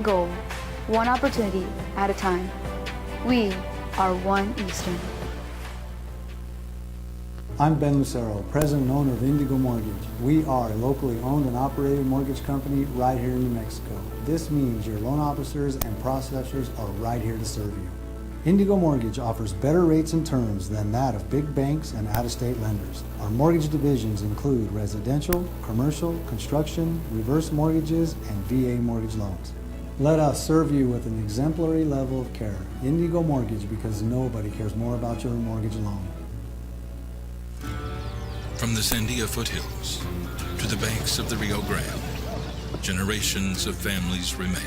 Goal, one opportunity at a time. We are One Eastern. I'm Ben Lucero, president and owner of Indigo Mortgage. We are a locally owned and operated mortgage company right here in New Mexico. This means your loan officers and processors are right here to serve you. Indigo Mortgage offers better rates and terms than that of big banks and out-of-state lenders. Our mortgage divisions include residential, commercial, construction, reverse mortgages, and VA mortgage loans. Let us serve you with an exemplary level of care. Indigo Mortgage, because nobody cares more about your mortgage loan. From the Sandia foothills to the banks of the Rio Grande, generations of families remain.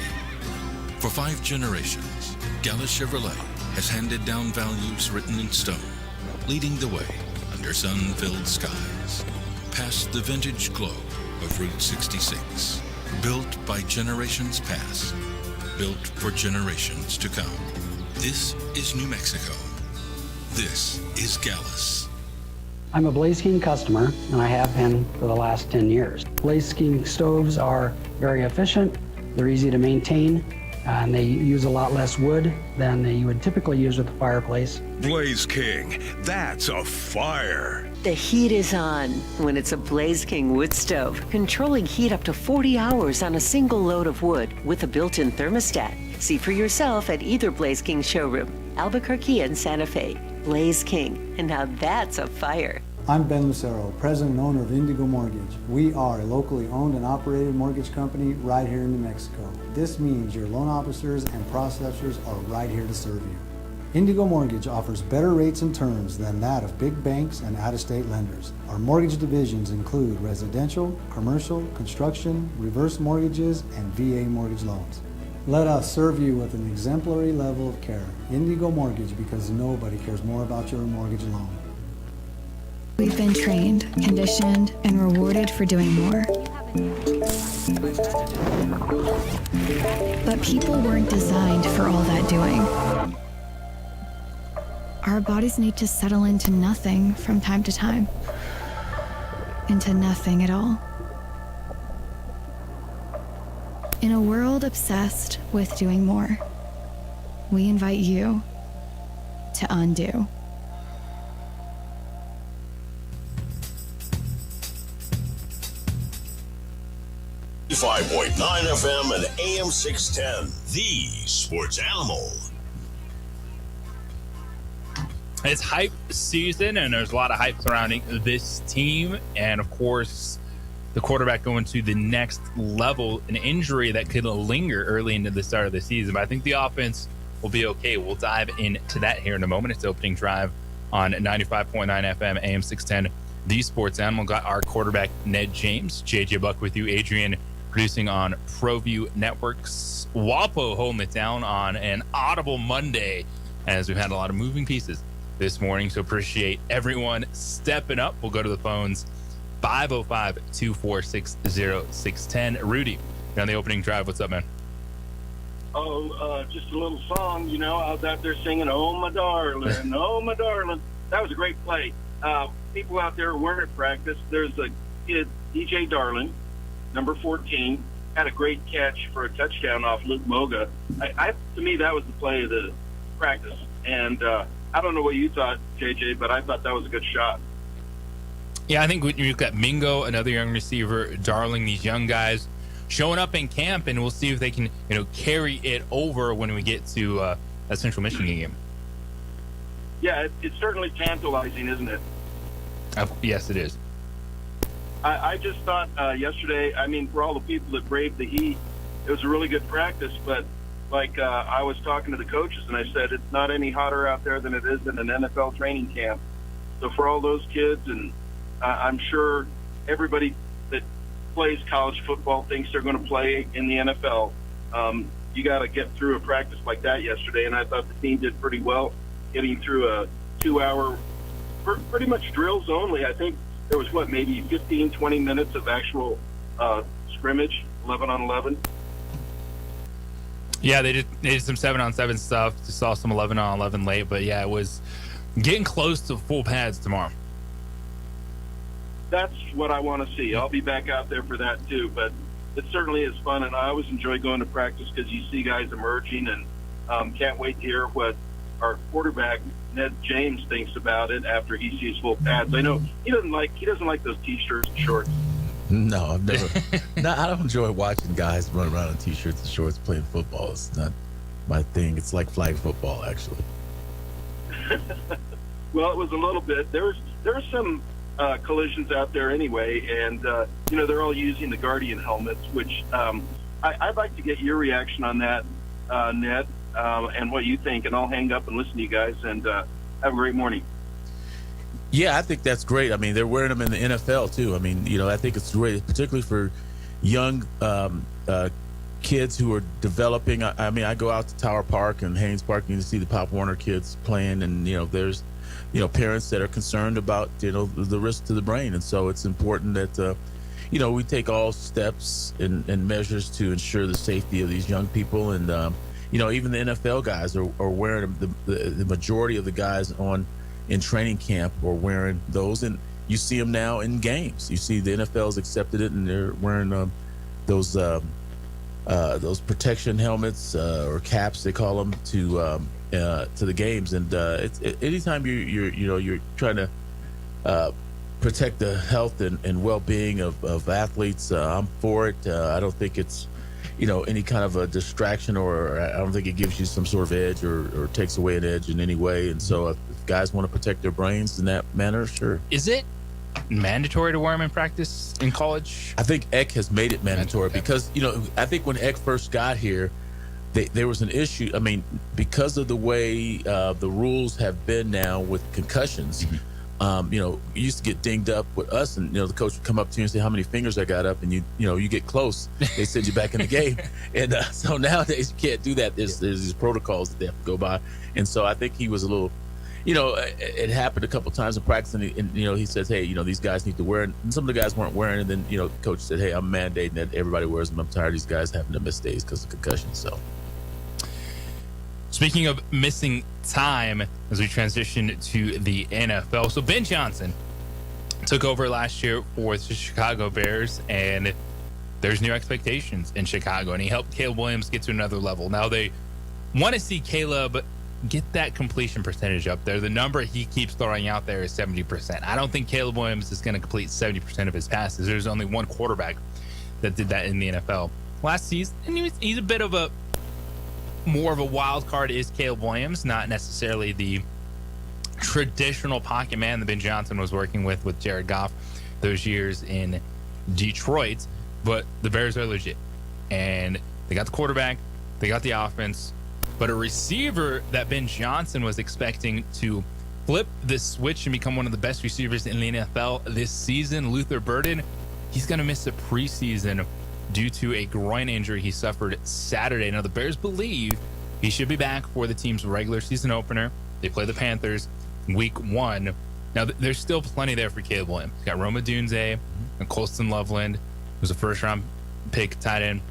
For 5 generations, Gallus Chevrolet has handed down values written in stone, leading the way under sun-filled skies, past the vintage glow of Route 66. Built by generations past, built for generations to come. This is New Mexico. This is Gallus. I'm a Blaze King customer, and I have been for the last 10 years. Blaze King stoves are very efficient, they're easy to maintain, and they use a lot less wood than you would typically use with a fireplace. Blaze King, that's a fire. The heat is on when it's a Blaze King wood stove, controlling heat up to 40 hours on a single load of wood with a built-in thermostat. See for yourself at either Blaze King showroom, Albuquerque and Santa Fe. Blaze King, and now that's a fire. I'm Ben Lucero, president and owner of Indigo Mortgage. We are a locally owned and operated mortgage company right here in New Mexico. This means your loan officers and processors are right here to serve you. Indigo Mortgage offers better rates and terms than that of big banks and out-of-state lenders. Our mortgage divisions include residential, commercial, construction, reverse mortgages, and VA mortgage loans. Let us serve you with an exemplary level of care. Indigo Mortgage, because nobody cares more about your mortgage loan. We've been trained, conditioned, and rewarded for doing more. But people weren't designed for all that doing. Our bodies need to settle into nothing from time to time. Into nothing at all. In a world obsessed with doing more, we invite you to undo. .9 FM and AM 610, the sports animal. It's hype season, and there's a lot of hype surrounding this team. And, of course, the quarterback going to the next level, an injury that could linger early into the start of the season. But I think the offense will be okay. We'll dive into that here in a moment. It's the opening drive on 95.9 FM, AM 610, the sports animal. Got our quarterback, Ned James. JJ Buck with you. Adrian producing on ProView Networks. WAPO holding it down on an audible Monday, as we've had a lot of moving pieces this morning. So appreciate everyone stepping up. We'll go to the phones. 505-246-0610. Rudy, you're on the opening drive. What's up, man? Just a little song, you know. I was out there singing, "Oh, my darling, oh, my darling." That was a great play. People out there weren't at practice. There's a kid, DJ Darlin, number 14, had a great catch for a touchdown off Luke Moga. To me, that was the play of the practice. And I don't know what you thought, JJ, but I thought that was a good shot. Yeah, I think you've got Mingo, another young receiver, Darling, these young guys showing up in camp, and we'll see if they can, carry it over when we get to that Central Michigan game. Yeah, it's certainly tantalizing, isn't it? Yes, it is. I just thought yesterday, for all the people that braved the heat, it was a really good practice, but I was talking to the coaches, and I said it's not any hotter out there than it is in an NFL training camp. So for all those kids, and I'm sure everybody that plays college football thinks they're going to play in the NFL. You got to get through a practice like that yesterday, and I thought the team did pretty well getting through a 2-hour, pretty much drills only. I think there was, maybe 15, 20 minutes of actual scrimmage, 11-on-11. Yeah, they did some 7-on-7 stuff. Just saw some 11-on-11 late, but yeah, it was getting close to full pads tomorrow. That's what I want to see. I'll be back out there for that too. But it certainly is fun, and I always enjoy going to practice because you see guys emerging, and can't wait to hear what our quarterback Ned James thinks about it after he sees full pads. I know he doesn't like those t-shirts and shorts. No, I've never. No, I don't enjoy watching guys run around in t-shirts and shorts playing football. It's not my thing. It's like flag football, actually. Well, it was a little bit. There were some collisions out there anyway, and they're all using the Guardian helmets, which I'd like to get your reaction on that, Ned, and what you think. And I'll hang up and listen to you guys. And have a great morning. Yeah, I think that's great. I mean, they're wearing them in the NFL too. I mean, I think it's great, particularly for young kids who are developing. I mean, I go out to Tower Park and Haynes Park and you see the Pop Warner kids playing, and there's parents that are concerned about the risk to the brain, and so it's important that we take all steps and measures to ensure the safety of these young people, and even the NFL guys are wearing them. The majority of the guys in training camp are wearing those, and you see them now in games. You see the NFL's accepted it, and they're wearing those protection helmets or caps, they call them, to the games. And it's anytime you're trying to protect the health and well-being of athletes, I'm for it. I don't think it's any kind of a distraction, or I don't think it gives you some sort of edge or takes away an edge in any way. And so if guys want to protect their brains in that manner, sure. Is it mandatory to wear them in practice in college? I think Eck has made it mandatory because, I think when Eck first got here, there was an issue. I mean, because of the way the rules have been now with concussions, you used to get dinged up with us, and the coach would come up to you and say how many fingers I got up, and you get close, they send you back in the game. And so nowadays you can't do that. There's these protocols that they have to go by, and so I think he was a little. It happened a couple times in practice, and he says, hey, these guys need to wear it. And some of the guys weren't wearing it. And then, coach said, hey, I'm mandating that everybody wears them. I'm tired of these guys having to miss days because of concussions. So, speaking of missing time, as we transition to the NFL, so Ben Johnson took over last year for the Chicago Bears, and there's new expectations in Chicago, and he helped Caleb Williams get to another level. Now they want to see Caleb get that completion percentage up there. The number he keeps throwing out there is 70%. I don't think Caleb Williams is going to complete 70% of his passes. There's only one quarterback that did that in the NFL last season, and he's a bit of a more of a wild card is Caleb Williams, not necessarily the traditional pocket man that Ben Johnson was working with Jared Goff those years in Detroit. But the Bears are legit, and they got the quarterback, they got the offense. But a receiver that Ben Johnson was expecting to flip this switch and become one of the best receivers in the NFL this season, Luther Burden, he's going to miss the preseason due to a groin injury he suffered Saturday. Now, the Bears believe he should be back for the team's regular season opener. They play the Panthers week 1. Now, there's still plenty there for Caleb Williams. You got Roma Dunze and Colston Loveland, who's a first-round pick tight end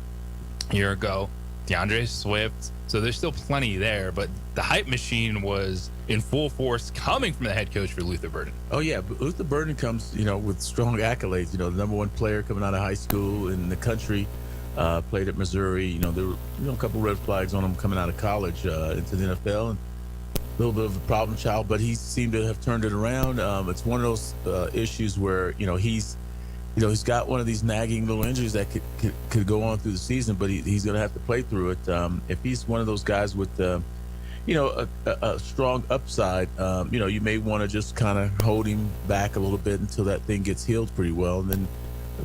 a year ago. DeAndre Swift. So there's still plenty there, but the hype machine was in full force coming from the head coach for Luther Burden. Oh, yeah. But Luther Burden comes, with strong accolades. The number one player coming out of high school in the country, played at Missouri. There were a couple red flags on him coming out of college into the NFL. And a little bit of a problem child, but he seemed to have turned it around. It's one of those issues where, he's got one of these nagging little injuries that could go on through the season, but he's going to have to play through it. If he's one of those guys with, a strong upside, you may want to just kind of hold him back a little bit until that thing gets healed pretty well, and then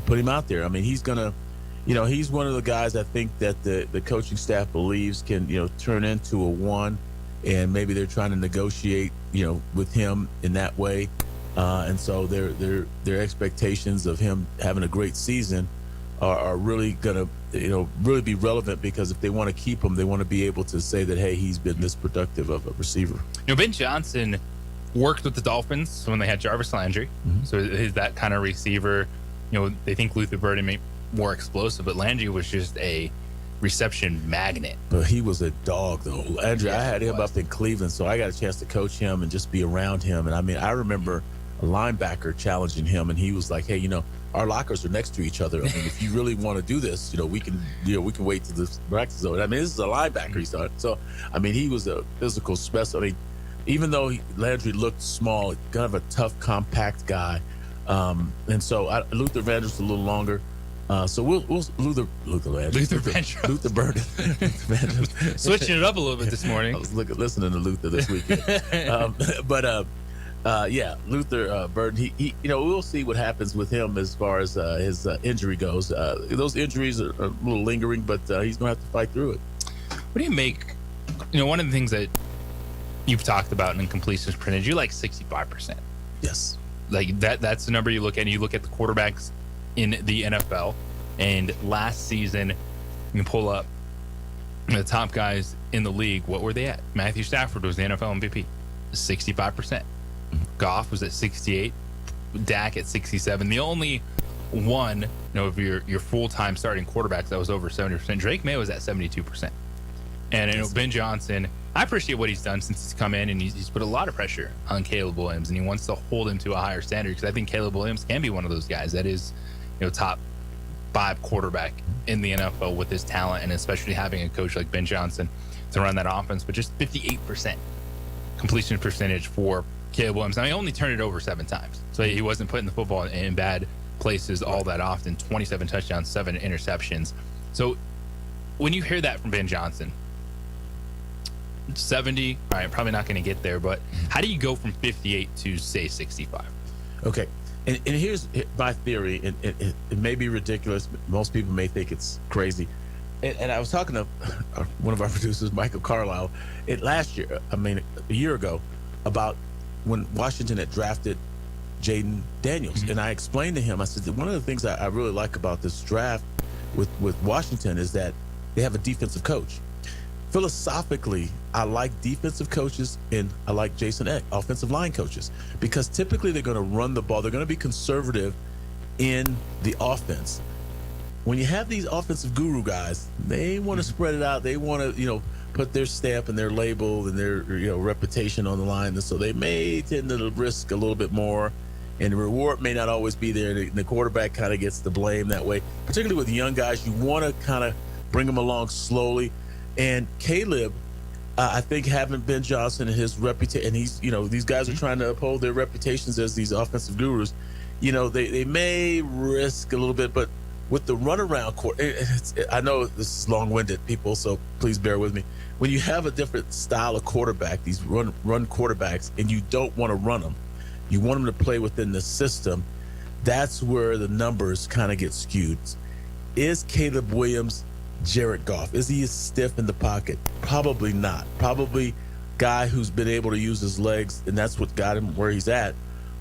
put him out there. I mean, he's going to, he's one of the guys I think that the coaching staff believes can, turn into a one, and maybe they're trying to negotiate, with him in that way. And so their expectations of him having a great season are really going to, really be relevant, because if they want to keep him, they want to be able to say that, hey, he's been this productive of a receiver. Ben Johnson worked with the Dolphins when they had Jarvis Landry. So he's that kind of receiver. They think Luther Burden may be more explosive, but Landry was just a reception magnet. But he was a dog, though. Landry, I had him up in Cleveland, so I got a chance to coach him and just be around him. And I mean, I remember a linebacker challenging him, and he was like, "Hey, our lockers are next to each other. I mean, if you really want to do this, we can wait to the practice zone." I mean, this is a linebacker he started. So, I mean, he was a physical specimen. I mean, even though Landry looked small, kind of a tough, compact guy. And so Luther Vandross a little longer. So we'll Luther Vandross. Luther Vandross. Switching it up a little bit this morning. I was listening to Luther this weekend. Luther Burden. He we'll see what happens with him as far as his injury goes. Those injuries are a little lingering, but he's going to have to fight through it. What do you make? One of the things that you've talked about in completion percentage, you like 65%. Yes. Like that's the number you look at. And you look at the quarterbacks in the NFL, and last season you can pull up the top guys in the league. What were they at? Matthew Stafford was the NFL MVP, 65%. Goff was at 68, Dak at 67. The only one, of your full-time starting quarterbacks that was over 70%, Drake May was at 72%. And Ben Johnson, I appreciate what he's done since he's come in, and he's put a lot of pressure on Caleb Williams, and he wants to hold him to a higher standard, because I think Caleb Williams can be one of those guys that is, top 5 quarterback in the NFL with his talent, and especially having a coach like Ben Johnson to run that offense. But just 58% completion percentage for Caleb Williams. Now, he only turned it over 7 times, so he wasn't putting the football in bad places all that often. 27 touchdowns, 7 interceptions. So when you hear that from Ben Johnson, 70, all right, probably not going to get there, but how do you go from 58 to, say, 65? Okay. And here's my theory, and it may be ridiculous. Most people may think it's crazy. And I was talking to one of our producers, Michael Carlisle, a year ago, about when Washington had drafted Jaden Daniels. And I explained to him, I said, that one of the things I really like about this draft with Washington is that they have a defensive coach. Philosophically, I like defensive coaches, and I like Jason Eck, offensive line coaches, because typically they're going to run the ball. They're going to be conservative in the offense. When you have these offensive guru guys, they want to spread it out. They want to, put their stamp and their label and their, reputation on the line. And so they may tend to risk a little bit more, and the reward may not always be there. The quarterback kind of gets the blame that way. Particularly with young guys, you want to kind of bring them along slowly. And Caleb, I think having Ben Johnson and his reputation, and he's, these guys are trying to uphold their reputations as these offensive gurus. They may risk a little bit, but with the runaround court, I know this is long-winded, people, so please bear with me. When you have a different style of quarterback, these run quarterbacks, and you don't want to run them, you want them to play within the system, that's where the numbers kind of get skewed. Is Caleb Williams Jared Goff? Is he as stiff in the pocket? Probably not. Probably guy who's been able to use his legs, and that's what got him where he's at.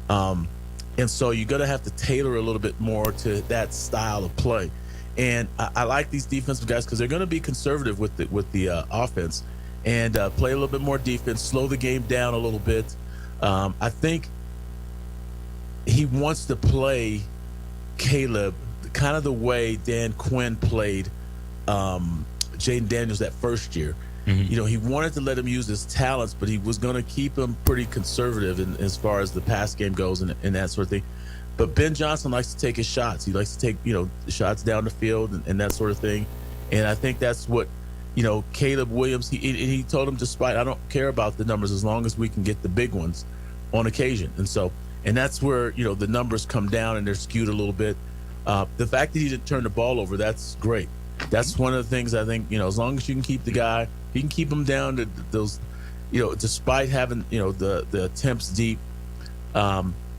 And so you're going to have to tailor a little bit more to that style of play. And I like these defensive guys because they're going to be conservative with the offense and play a little bit more defense, slow the game down a little bit. I think he wants to play Caleb kind of the way Dan Quinn played Jaden Daniels that first year. He wanted to let him use his talents, but he was going to keep him pretty conservative as far as the pass game goes and that sort of thing. But Ben Johnson likes to take his shots. He likes to take, shots down the field and that sort of thing. And I think that's what, Caleb Williams, he told him, despite, I don't care about the numbers as long as we can get the big ones on occasion. And that's where, the numbers come down and they're skewed a little bit. The fact that he didn't turn the ball over, that's great. That's one of the things I think, as long as you can keep the guy, you can keep him down to those, despite having, the attempts deep,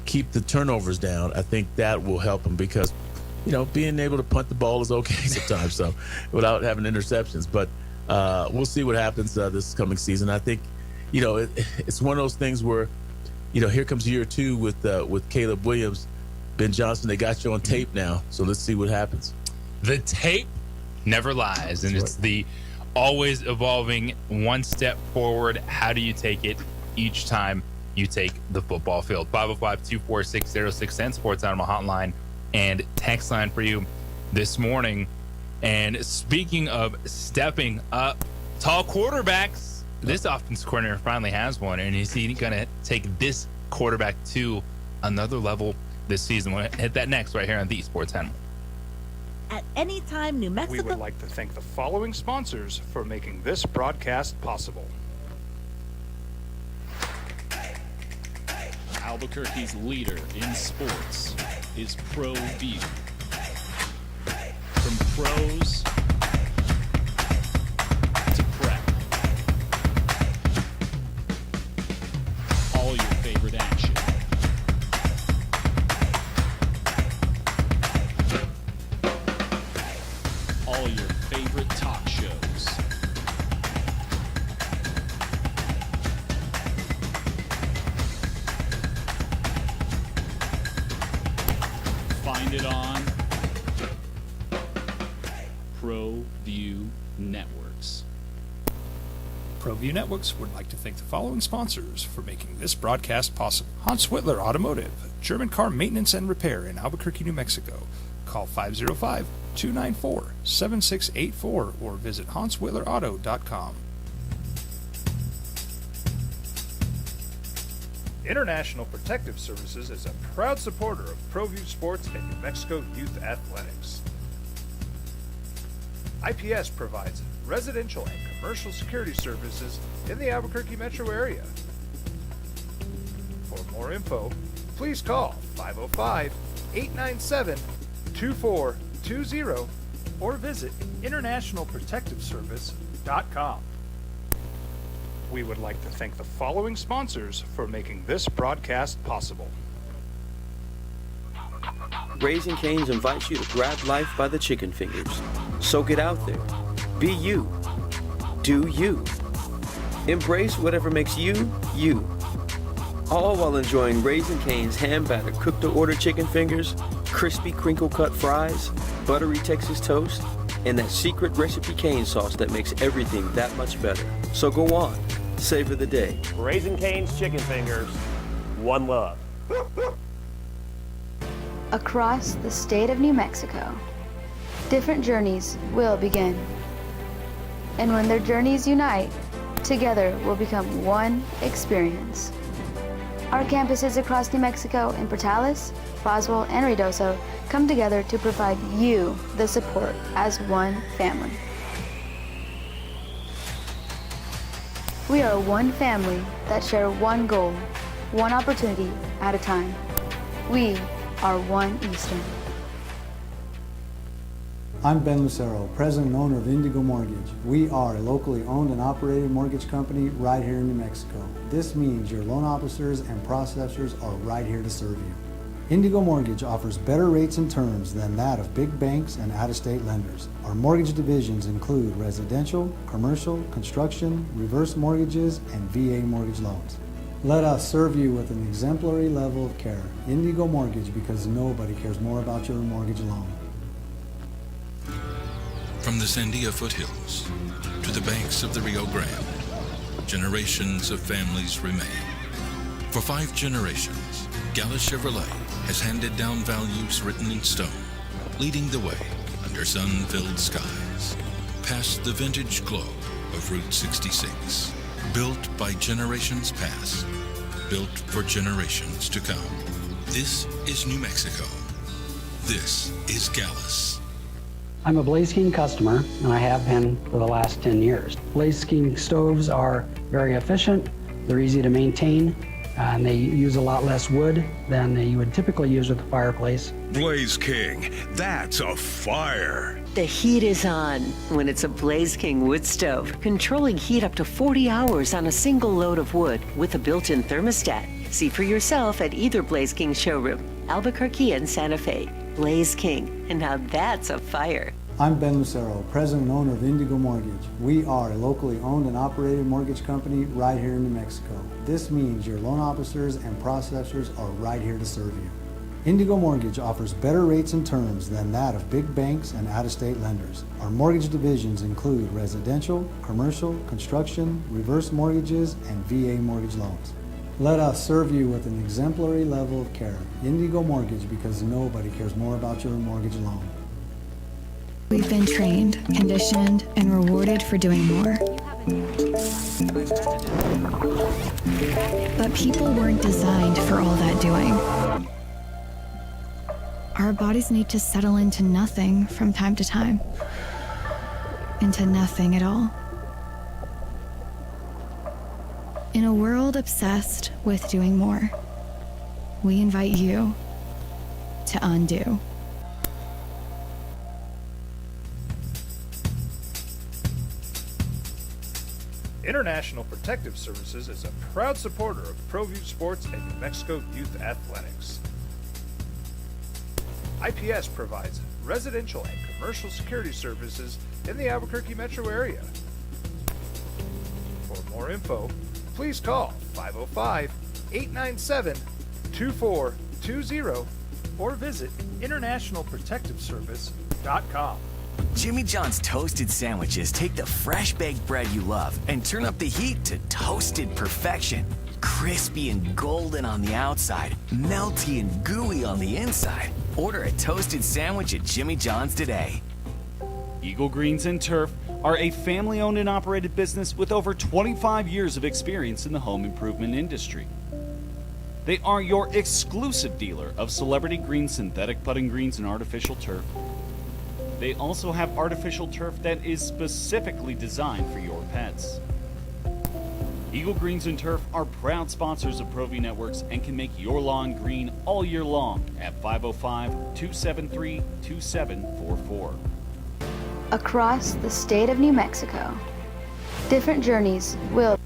keep the turnovers down. I think that will help him because, being able to punt the ball is okay sometimes, so without having interceptions. But we'll see what happens this coming season. I think, it's one of those things where, here comes year 2 with Caleb Williams, Ben Johnson. They got you on tape now, so let's see what happens. The tape never lies, and it's the always evolving one step forward. How do you take it each time you take the football field? 505-246-0610 Sports Animal Hotline and text line for you this morning. And speaking of stepping up, tall quarterbacks, this offensive coordinator finally has one, and is he going to take this quarterback to another level this season. We'll hit that next right here on the Sports Animal. At any time, New Mexico. We would like to thank the following sponsors for making this broadcast possible. Albuquerque's leader in sports is ProView. From pros to prep, all your favorite action. All your favorite talk shows. Find it on ProView Networks. ProView Networks would like to thank the following sponsors for making this broadcast possible. Hans Whitler Automotive, German car maintenance and repair in Albuquerque, New Mexico. Call 505-294-7684 or visit hanswhitlerauto.com. International Protective Services is a proud supporter of ProView Sports and New Mexico Youth Athletics. IPS provides residential and commercial security services in the Albuquerque metro area. For more info, please call 505-897-2420 or visit internationalprotectiveservice.com. We would like to thank the following sponsors for making this broadcast possible. Raising Cane's invites you to grab life by the chicken fingers. So get out there. Be you. Do you. Embrace whatever makes you, you. All while enjoying Raising Cane's hand-battered cooked-to-order chicken fingers, crispy crinkle-cut fries, buttery Texas toast, and that secret recipe cane sauce that makes everything that much better. So go on. Savor the day. Raising Cane's chicken fingers. One love. Across the state of New Mexico, different journeys will begin. And when their journeys unite, together will become one experience. Our campuses across New Mexico in Portales, Boswell, and Ruidoso come together to provide you the support as one family. We are one family that share one goal, one opportunity at a time. We are one Eastern. I'm Ben Lucero, president and owner of Indigo Mortgage. We are a locally owned and operated mortgage company right here in New Mexico. This means your loan officers and processors are right here to serve you. Indigo Mortgage offers better rates and terms than that of big banks and out-of-state lenders. Our mortgage divisions include residential, commercial, construction, reverse mortgages, and VA mortgage loans. Let us serve you with an exemplary level of care. Indigo Mortgage, because nobody cares more about your mortgage loan. From the Sandia foothills to the banks of the Rio Grande, generations of families remain. For 5 generations, Gala Chevrolet has handed down values written in stone, leading the way under sun-filled skies, past the vintage glow of Route 66. Built by generations past, built for generations to come. This is New Mexico. This is Gallus. I'm a Blaze King customer, and I have been for the last 10 years. Blaze King stoves are very efficient, they're easy to maintain, and they use a lot less wood than you would typically use with a fireplace. Blaze King, that's a fire. The heat is on when it's a Blaze King wood stove, controlling heat up to 40 hours on a single load of wood with a built-in thermostat. See for yourself at either Blaze King showroom, Albuquerque and Santa Fe. Blaze King, and now that's a fire. I'm Ben Lucero, president and owner of Indigo Mortgage. We are a locally owned and operated mortgage company right here in New Mexico. This means your loan officers and processors are right here to serve you. Indigo Mortgage offers better rates and terms than that of big banks and out-of-state lenders. Our mortgage divisions include residential, commercial, construction, reverse mortgages, and VA mortgage loans. Let us serve you with an exemplary level of care. Indigo Mortgage, because nobody cares more about your mortgage loan. We've been trained, conditioned, and rewarded for doing more. But people weren't designed for all that doing. Our bodies need to settle into nothing from time to time. Into nothing at all. In a world obsessed with doing more, we invite you to undo. International Protective Services is a proud supporter of ProView Sports and New Mexico Youth Athletics. IPS provides residential and commercial security services in the Albuquerque metro area. For more info, please call 505-897-2420 or visit internationalprotectiveservice.com. Jimmy John's toasted sandwiches take the fresh baked bread you love and turn up the heat to toasted perfection. Crispy and golden on the outside, melty and gooey on the inside. Order a toasted sandwich at Jimmy John's today. Eagle Greens and Turf are a family-owned and operated business with over 25 years of experience in the home improvement industry. They are your exclusive dealer of celebrity green, synthetic putting greens, and artificial turf. They also have artificial turf that is specifically designed for your pets. Eagle Greens and Turf are proud sponsors of ProView Networks and can make your lawn green all year long at 505-273-2744. Across the state of New Mexico, different journeys will.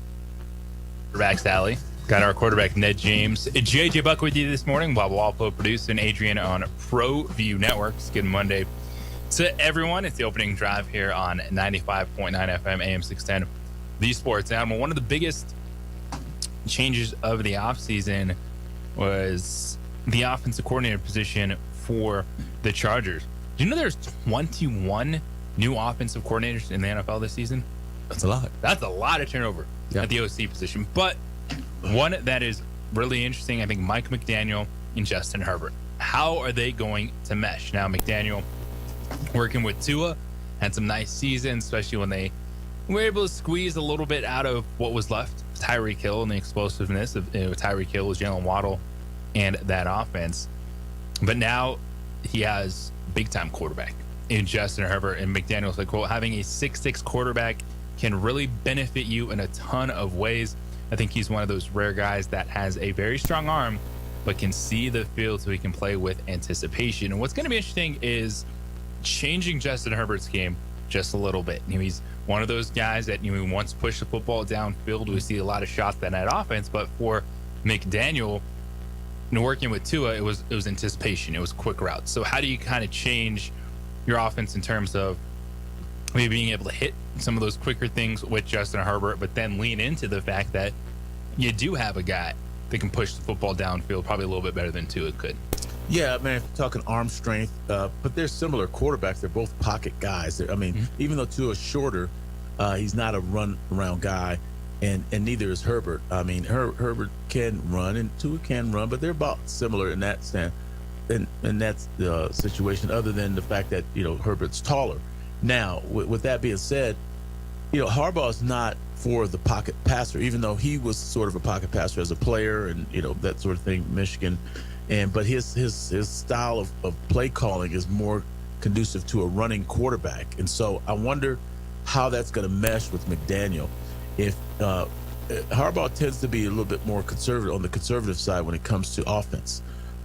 Quarterback Alley. Got our quarterback Ned James, JJ Buck with you this morning. Bob Walpo produced, and Adrian on ProView Networks. Good Monday to everyone. It's the opening drive here on 95.9 FM, AM 610, the Sports Animal. One of the biggest changes of the offseason was the offensive coordinator position for the Chargers. Do you know there's 21 new offensive coordinators in the NFL this season? That's a lot. That's a lot of turnover at the OC position. But one that is really interesting, I think, Mike McDaniel and Justin Herbert. How are they going to mesh? Now, McDaniel working with Tua had some nice seasons, especially when they were able to squeeze a little bit out of what was left. Tyreek Hill and the explosiveness of Tyreek Hill, Jalen Waddle, and that offense. But now he has big-time quarterback in Justin Herbert, and McDaniel's like, well, having a 6'6" quarterback can really benefit you in a ton of ways. I think he's one of those rare guys that has a very strong arm, but can see the field so he can play with anticipation. And what's going to be interesting is changing Justin Herbert's game just a little bit. He's one of those guys that he wants to push the football downfield. We see a lot of shots in that offense, but for McDaniel, working with Tua, it was anticipation. It was quick routes. So how do you kind of change your offense in terms of maybe being able to hit some of those quicker things with Justin Herbert, but then lean into the fact that you do have a guy that can push the football downfield probably a little bit better than Tua could? Yeah, man, if you're talking arm strength, but they're similar quarterbacks. They're both pocket guys. Even though Tua's shorter, he's not a run-around guy, and neither is Herbert. Herbert can run, and Tua can run, but they're about similar in that sense. And that's the situation, other than the fact that, Herbert's taller. Now, with that being said, Harbaugh's not for the pocket passer, even though he was sort of a pocket passer as a player and, that sort of thing, Michigan. But his style of play calling is more conducive to a running quarterback. And so I wonder how that's going to mesh with McDaniel. If Harbaugh tends to be a little bit more conservative on the conservative side when it comes to offense.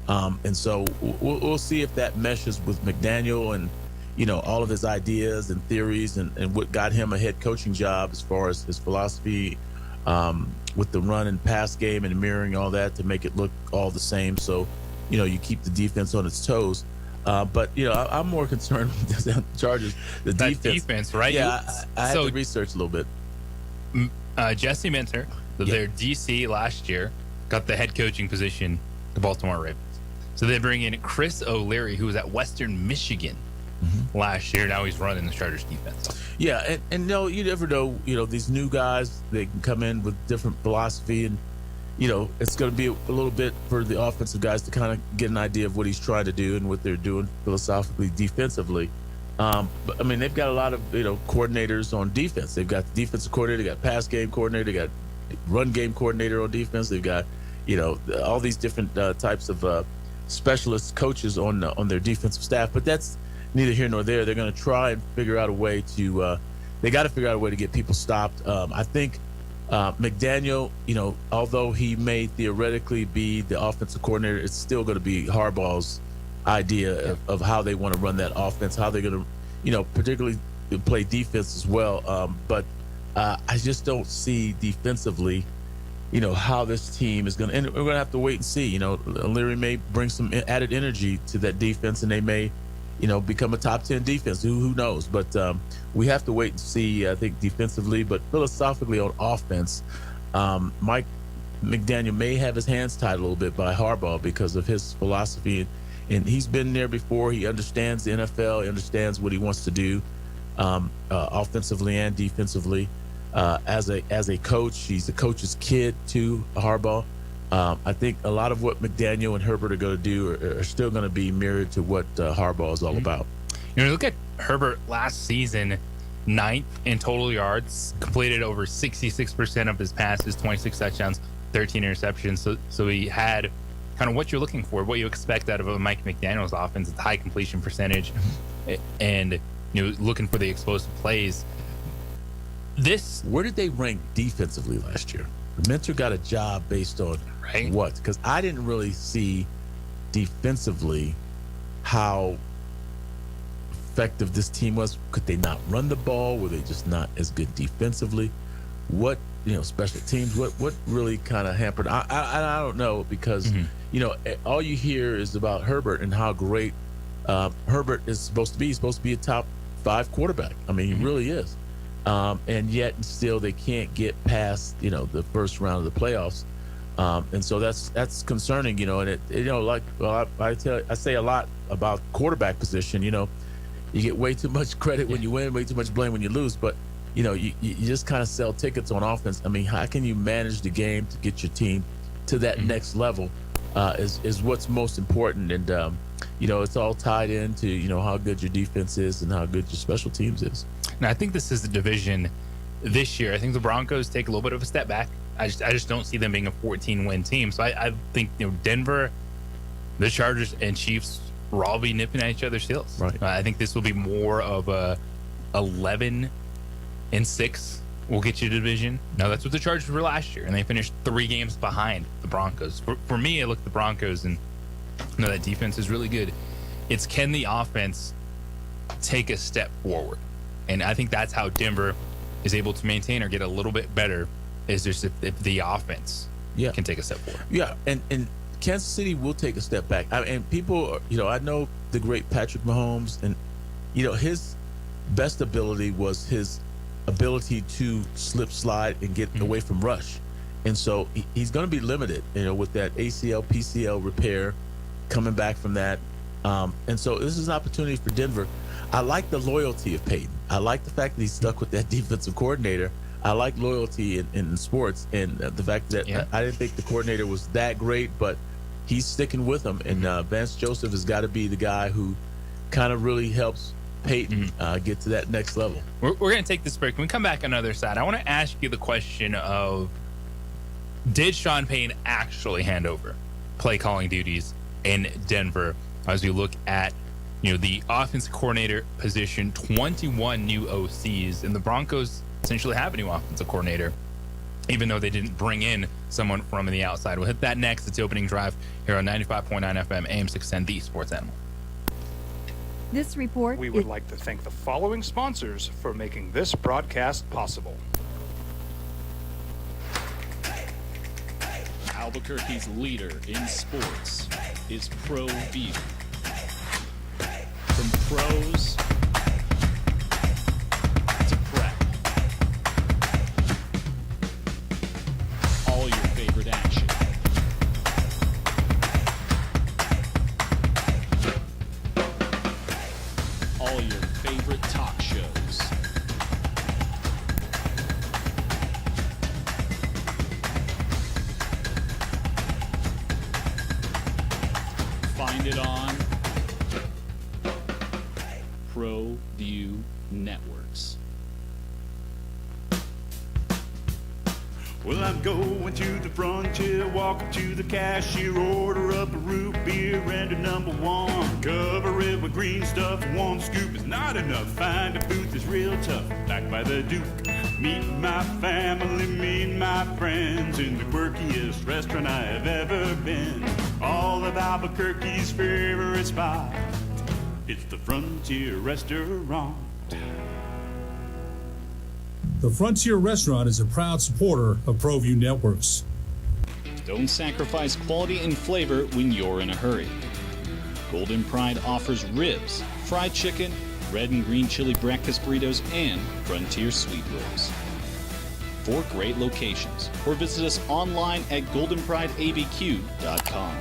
And so we'll see if that meshes with McDaniel and, all of his ideas and theories and what got him a head coaching job as far as his philosophy with the run and pass game and mirroring all that to make it look all the same. So, you keep the defense on its toes. But I'm more concerned with the Chargers. The defense, right? Yeah, I had to research a little bit. Jesse Minter, their DC last year, got the head coaching position, the Baltimore Ravens. So they bring in Chris O'Leary, who was at Western Michigan last year. Now he's running the Chargers defense. Yeah, and you never know. These new guys, they can come in with different philosophy, and it's going to be a little bit for the offensive guys to kind of get an idea of what he's trying to do and what they're doing philosophically, defensively. But I mean, they've got a lot of coordinators on defense. They've got the defensive coordinator, they got pass game coordinator, they got run game coordinator on defense. They've got all these different types of specialist coaches on their defensive staff. But that's neither here nor there. They're going to try and figure out a way to. They got to figure out a way to get people stopped. I think McDaniel, although he may theoretically be the offensive coordinator, it's still going to be Harbaugh's idea of how they want to run that offense, how they're going to, particularly play defense as well. But I just don't see defensively, how this team is going to, and we're going to have to wait and see. Leary may bring some added energy to that defense, and they may, become a top 10 defense. Who knows? But we have to wait and see, I think, defensively. But philosophically on offense, Mike McDaniel may have his hands tied a little bit by Harbaugh because of his philosophy. And he's been there before. He understands the NFL. He understands what he wants to do offensively and defensively. As a coach, he's a coach's kid to Harbaugh. I think a lot of what McDaniel and Herbert are going to do are still going to be mirrored to what Harbaugh is all about. Look at Herbert last season, 9th in total yards, completed over 66% of his passes, 26 touchdowns, 13 interceptions. So he had kind of what you're looking for, what you expect out of a Mike McDaniel's offense. It's high completion percentage and looking for the explosive plays. Where did they rank defensively last year? Mentor got a job based on what? Because I didn't really see defensively how effective this team was. Could they not run the ball? Were they just not as good defensively? What, special teams, what really kind of hampered? I don't know, because all you hear is about Herbert and how great Herbert is supposed to be. He's supposed to be a top 5 quarterback. I mean, he really is. And yet still they can't get past, the first round of the playoffs. And so that's concerning, and I say a lot about quarterback position. You get way too much credit when you win, way too much blame when you lose, but you just kind of sell tickets on offense. I mean, how can you manage the game to get your team to that next level is what's most important. And it's all tied into how good your defense is and how good your special teams is. Now, I think this is the division this year. I think the Broncos take a little bit of a step back. I just don't see them being a 14-win team. So I think Denver, the Chargers, and Chiefs will all be nipping at each other's heels. Right. I think this will be more of a 11-6 will get you to division. Now, that's what the Chargers were last year, and they finished 3 games behind the Broncos. For me, I look at the Broncos, and that defense is really good. It's, can the offense take a step forward? And I think that's how Denver is able to maintain or get a little bit better, is just if the offense can take a step forward. Yeah, and Kansas City will take a step back. And people, I know the great Patrick Mahomes, and, his best ability was his ability to slip, slide, and get away from rush. And so he's going to be limited, with that ACL, PCL repair coming back from that. And so this is an opportunity for Denver. I like the loyalty of Peyton. I like the fact that he's stuck with that defensive coordinator. I like loyalty in sports, and the fact that I didn't think the coordinator was that great, but he's sticking with him. And Vance Joseph has got to be the guy who kind of really helps Peyton get to that next level. We're going to take this break. When we come back on the other side, I want to ask you the question of, did Sean Payton actually hand over play calling duties in Denver as we look at the offensive coordinator position? 21 new OCs, and the Broncos essentially have a new offensive coordinator, even though they didn't bring in someone from the outside. We'll hit that next. It's the opening drive here on 95.9 FM, AM 610, the Sports Animal. This report. We would like to thank the following sponsors for making this broadcast possible. Albuquerque's leader in sports is Pro View. From pros to prep, all your favorite action. All your favorite talk shows. Find it on ProView Networks. Well, I'm going to the frontier, walk up to the cashier, order up a root beer and a number one. Cover it with green stuff, one scoop is not enough. Find a booth that's real tough, backed by the Duke. Meet my family, meet my friends in the quirkiest restaurant I have ever been. All of Albuquerque's favorite spot, it's the Frontier Restaurant. The Frontier Restaurant is a proud supporter of ProView Networks. Don't sacrifice quality and flavor when you're in a hurry. Golden Pride offers ribs, fried chicken, red and green chili breakfast burritos, and Frontier sweet rolls. 4 great locations, or visit us online at goldenprideabq.com.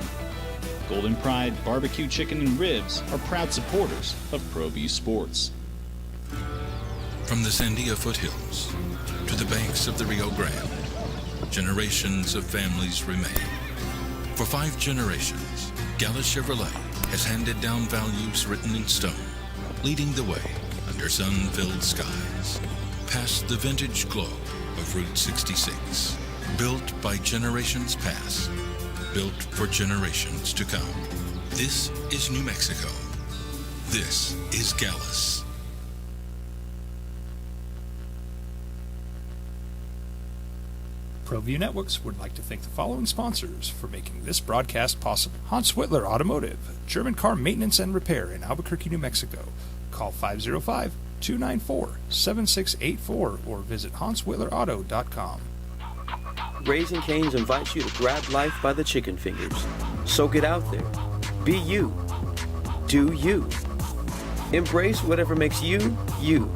Golden Pride Barbecue Chicken and Ribs are proud supporters of ProView Sports. From the Sandia foothills to the banks of the Rio Grande, generations of families remain. For 5 generations, Gala Chevrolet has handed down values written in stone, leading the way under sun-filled skies, past the vintage glow of Route 66. Built by generations past, built for generations to come. This is New Mexico. This is Gallus. ProView Networks would like to thank the following sponsors for making this broadcast possible. Hans Whitler Automotive, German car maintenance and repair in Albuquerque, New Mexico. Call 505-294-7684 or visit hanswhitlerauto.com. Raising Cane's invites you to grab life by the chicken fingers. So get out there. Be you. Do you. Embrace whatever makes you, you.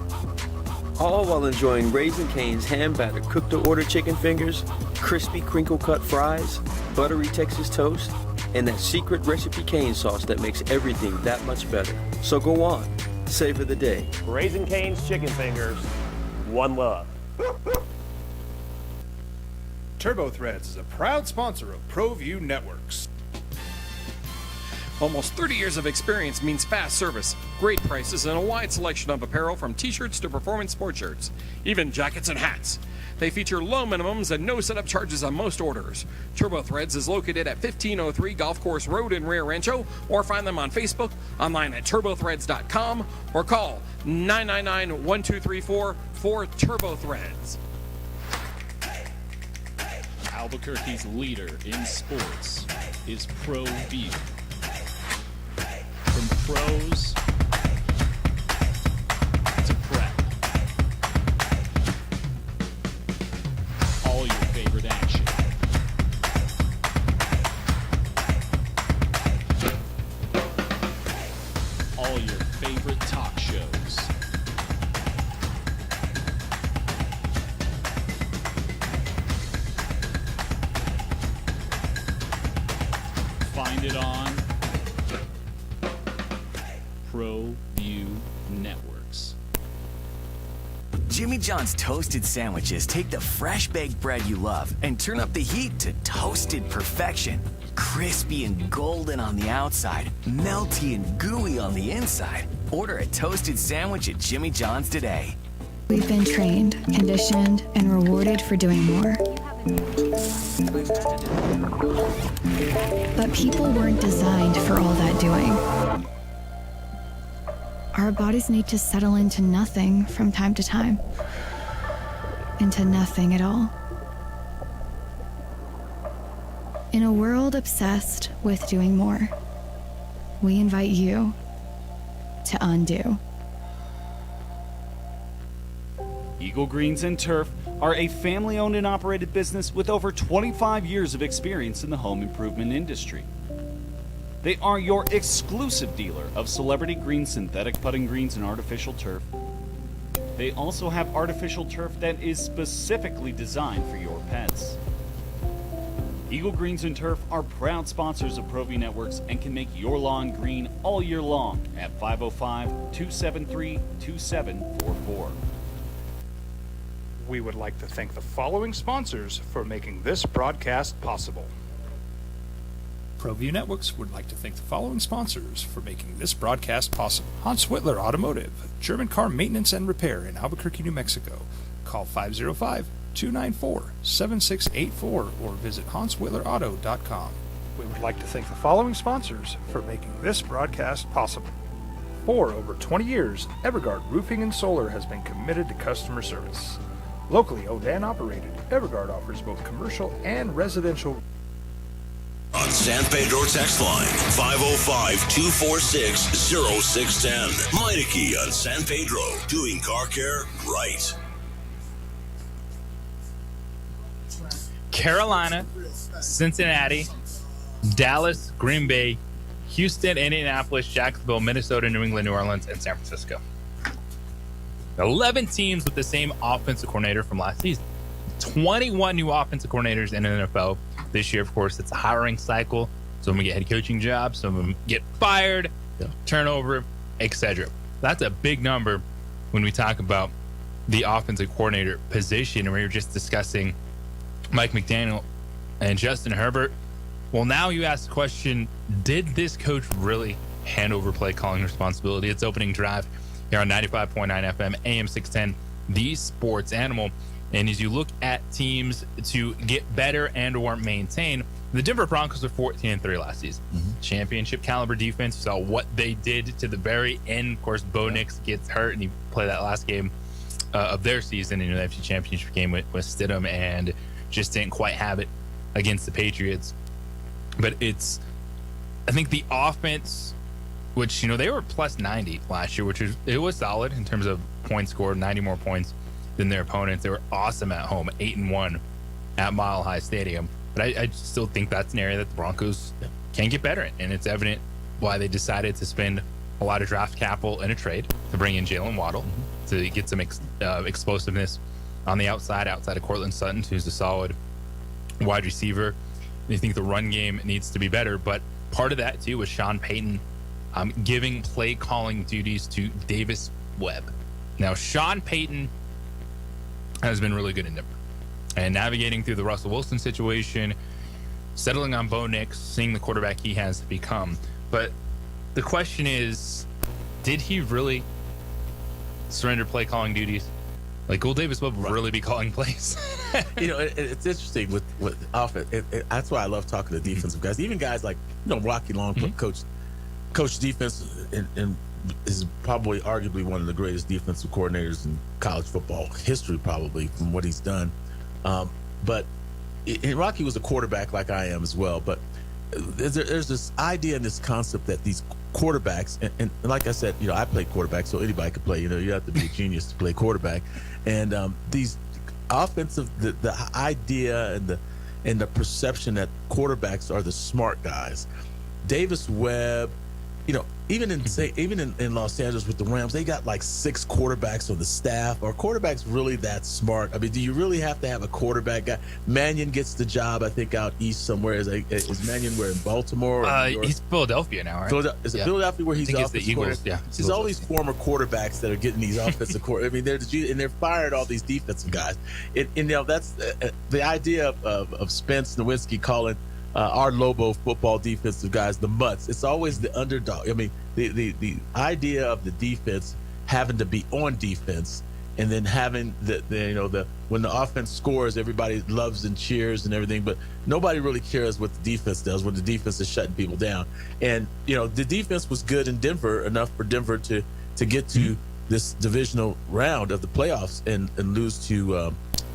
All while enjoying Raising Cane's hand-battered cooked-to-order chicken fingers, crispy crinkle-cut fries, buttery Texas toast, and that secret recipe cane sauce that makes everything that much better. So go on, savor the day. Raising Cane's chicken fingers, one love. Turbo Threads is a proud sponsor of ProView Networks. Almost 30 years of experience means fast service, great prices, and a wide selection of apparel from t-shirts to performance sport shirts, even jackets and hats. They feature low minimums and no setup charges on most orders. Turbo Threads is located at 1503 Golf Course Road in Rio Rancho, or find them on Facebook, online at turbothreads.com, or call 999-1234 for Turbo Threads. Albuquerque's leader in sports is ProView. From pros to prep, all your favorite action. All your favorite talk shows. Find it on ProView Networks. Jimmy John's toasted sandwiches take the fresh baked bread you love and turn up the heat to toasted perfection. Crispy and golden on the outside, melty and gooey on the inside. Order a toasted sandwich at Jimmy John's today. We've been trained, conditioned, and rewarded for doing more. But people weren't designed for all that doing. Our bodies need to settle into nothing from time to time. Into nothing at all. In a world obsessed with doing more, we invite you to undo. Eagle Greens and Turf are a family-owned and operated business with over 25 years of experience in the home improvement industry. They are your exclusive dealer of celebrity green, synthetic putting greens, and artificial turf. They also have artificial turf that is specifically designed for your pets. Eagle Greens and Turf are proud sponsors of ProView Networks and can make your lawn green all year long at 505-273-2744. We would like to thank the following sponsors for making this broadcast possible. ProView Networks would like to thank the following sponsors for making this broadcast possible. Hans Whitler Automotive, German car maintenance and repair in Albuquerque, New Mexico. Call 505-294-7684 or visit hanswhitlerauto.com. We would like to thank the following sponsors for making this broadcast possible. For over 20 years, Evergard Roofing and Solar has been committed to customer service. Locally owned and operated, Evergard offers both commercial and residential. On San Pedro text line 505-246-0610. Meineke on San Pedro, doing car care right. Carolina, Cincinnati, Dallas, Green Bay, Houston, Indianapolis, Jacksonville, Minnesota, New England, New Orleans, and San Francisco. 11 teams with the same offensive coordinator from last season. 21 new offensive coordinators in the NFL this year. Of course, it's a hiring cycle. Some of them get head coaching jobs, some of them get fired, turnover, etc. That's a big number when we talk about the offensive coordinator position. And we were just discussing Mike McDaniel and Justin Herbert. Well, now you ask the question, did this coach really hand over play calling responsibility? It's opening drive here on 95.9 FM, AM 610, the sports animal. And as you look at teams to get better and or maintain, the Denver Broncos are 14-3 last season. Championship caliber defense. You saw what they did to the very end. Of course, Bo Nix gets hurt, and he played that last game of their season in the NFC Championship game with Stidham, and just didn't quite have it against the Patriots. But I think the offense, which, they were plus 90 last year, it was solid in terms of points scored, 90 more points than their opponents. They were awesome at home, 8-1 at Mile High Stadium. But I still think that's an area that the Broncos can get better in, and it's evident why they decided to spend a lot of draft capital in a trade to bring in Jalen Waddle to get some explosiveness on the outside of Cortland Sutton, who's a solid wide receiver. They think the run game needs to be better, but part of that too was Sean Payton giving play calling duties to Davis Webb. Now, Sean Payton has been really good in Denver and navigating through the Russell Wilson situation, settling on Bo Nix, seeing the quarterback he has become. But the question is, did he really surrender play calling duties? Like, will Davis Webb really be calling plays? It's interesting with offense. That's why I love talking to defensive guys. Even guys like Rocky Long, coach defense, and is probably arguably one of the greatest defensive coordinators in college football history, probably, from what he's done. But Rocky was a quarterback like I am as well. But there's this idea and this concept that these quarterbacks, and like I said, I played quarterback, so anybody could play. You have to be a genius to play quarterback. And these offensive, the idea and the perception that quarterbacks are the smart guys. Davis Webb, even in Los Angeles with the Rams, they got like 6 quarterbacks on the staff. Are quarterbacks really that smart? I mean, do you really have to have a quarterback guy? Mannion gets the job, I think, out east somewhere. Is Mannion where in Baltimore? He's Philadelphia now, right? Is it Philadelphia where he's the Eagles? Yeah. There's all these former quarterbacks that are getting these offensive coordinators. I mean, they're fired all these defensive guys. That's the idea of Spence Nowinski calling our Lobo football defensive guys the mutts. It's always the underdog. I mean, the idea of the defense having to be on defense, and then having the when the offense scores, everybody loves and cheers and everything, but nobody really cares what the defense does when the defense is shutting people down. And the defense was good in Denver, enough for Denver to get to this divisional round of the playoffs and lose to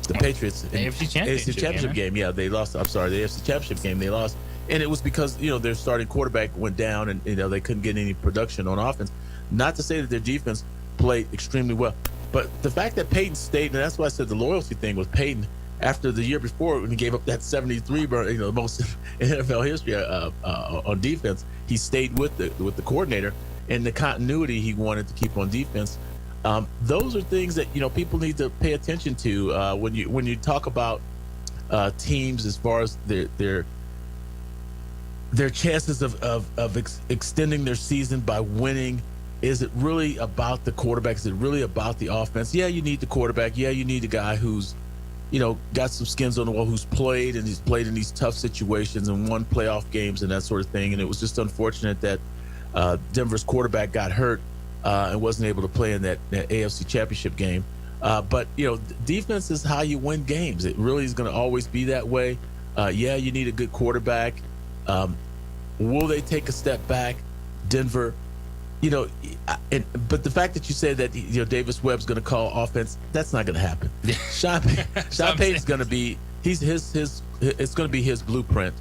the Patriots in the AFC Championship game. Yeah, they lost. I'm sorry, the AFC Championship game they lost, and it was because their starting quarterback went down, and they couldn't get any production on offense. Not to say that their defense played extremely well, but the fact that Peyton stayed, and that's why I said the loyalty thing with Peyton after the year before when he gave up that 73 burn, the most in NFL history on defense, he stayed with the coordinator and the continuity he wanted to keep on defense. Those are things that people need to pay attention to when you talk about teams as far as their chances of extending their season by winning. Is it really about the quarterback? Is it really about the offense? Yeah, you need the quarterback. Yeah, you need a guy who's got some skins on the wall, who's played and he's played in these tough situations and won playoff games and that sort of thing. And it was just unfortunate that Denver's quarterback got hurt and wasn't able to play in that AFC Championship game. But defense is how you win games. It really is going to always be that way. You need a good quarterback. Will they take a step back? Denver, but the fact that you said that Davis Webb's going to call offense, that's not going to happen. Sean Payton's going to be it's going to be his blueprint.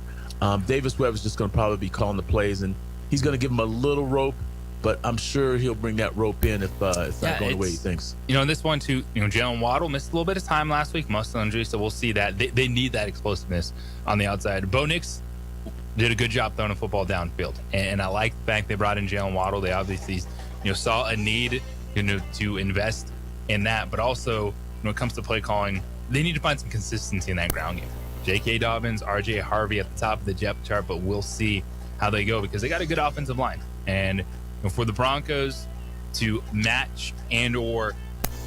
Davis Webb is just going to probably be calling the plays, and he's going to give him a little rope, but I'm sure he'll bring that rope in if it's not going the way he thinks. In this one too, Jalen Waddle missed a little bit of time last week, muscle injury, so we'll see that they need that explosiveness on the outside. Bo Nix did a good job throwing a football downfield, and I like the fact they brought in Jalen Waddle. They obviously saw a need to invest in that, but also when it comes to play calling, they need to find some consistency in that ground game. J.K. Dobbins, R.J. Harvey at the top of the depth chart, but we'll see how they go because they got a good offensive line. And for the Broncos to match and or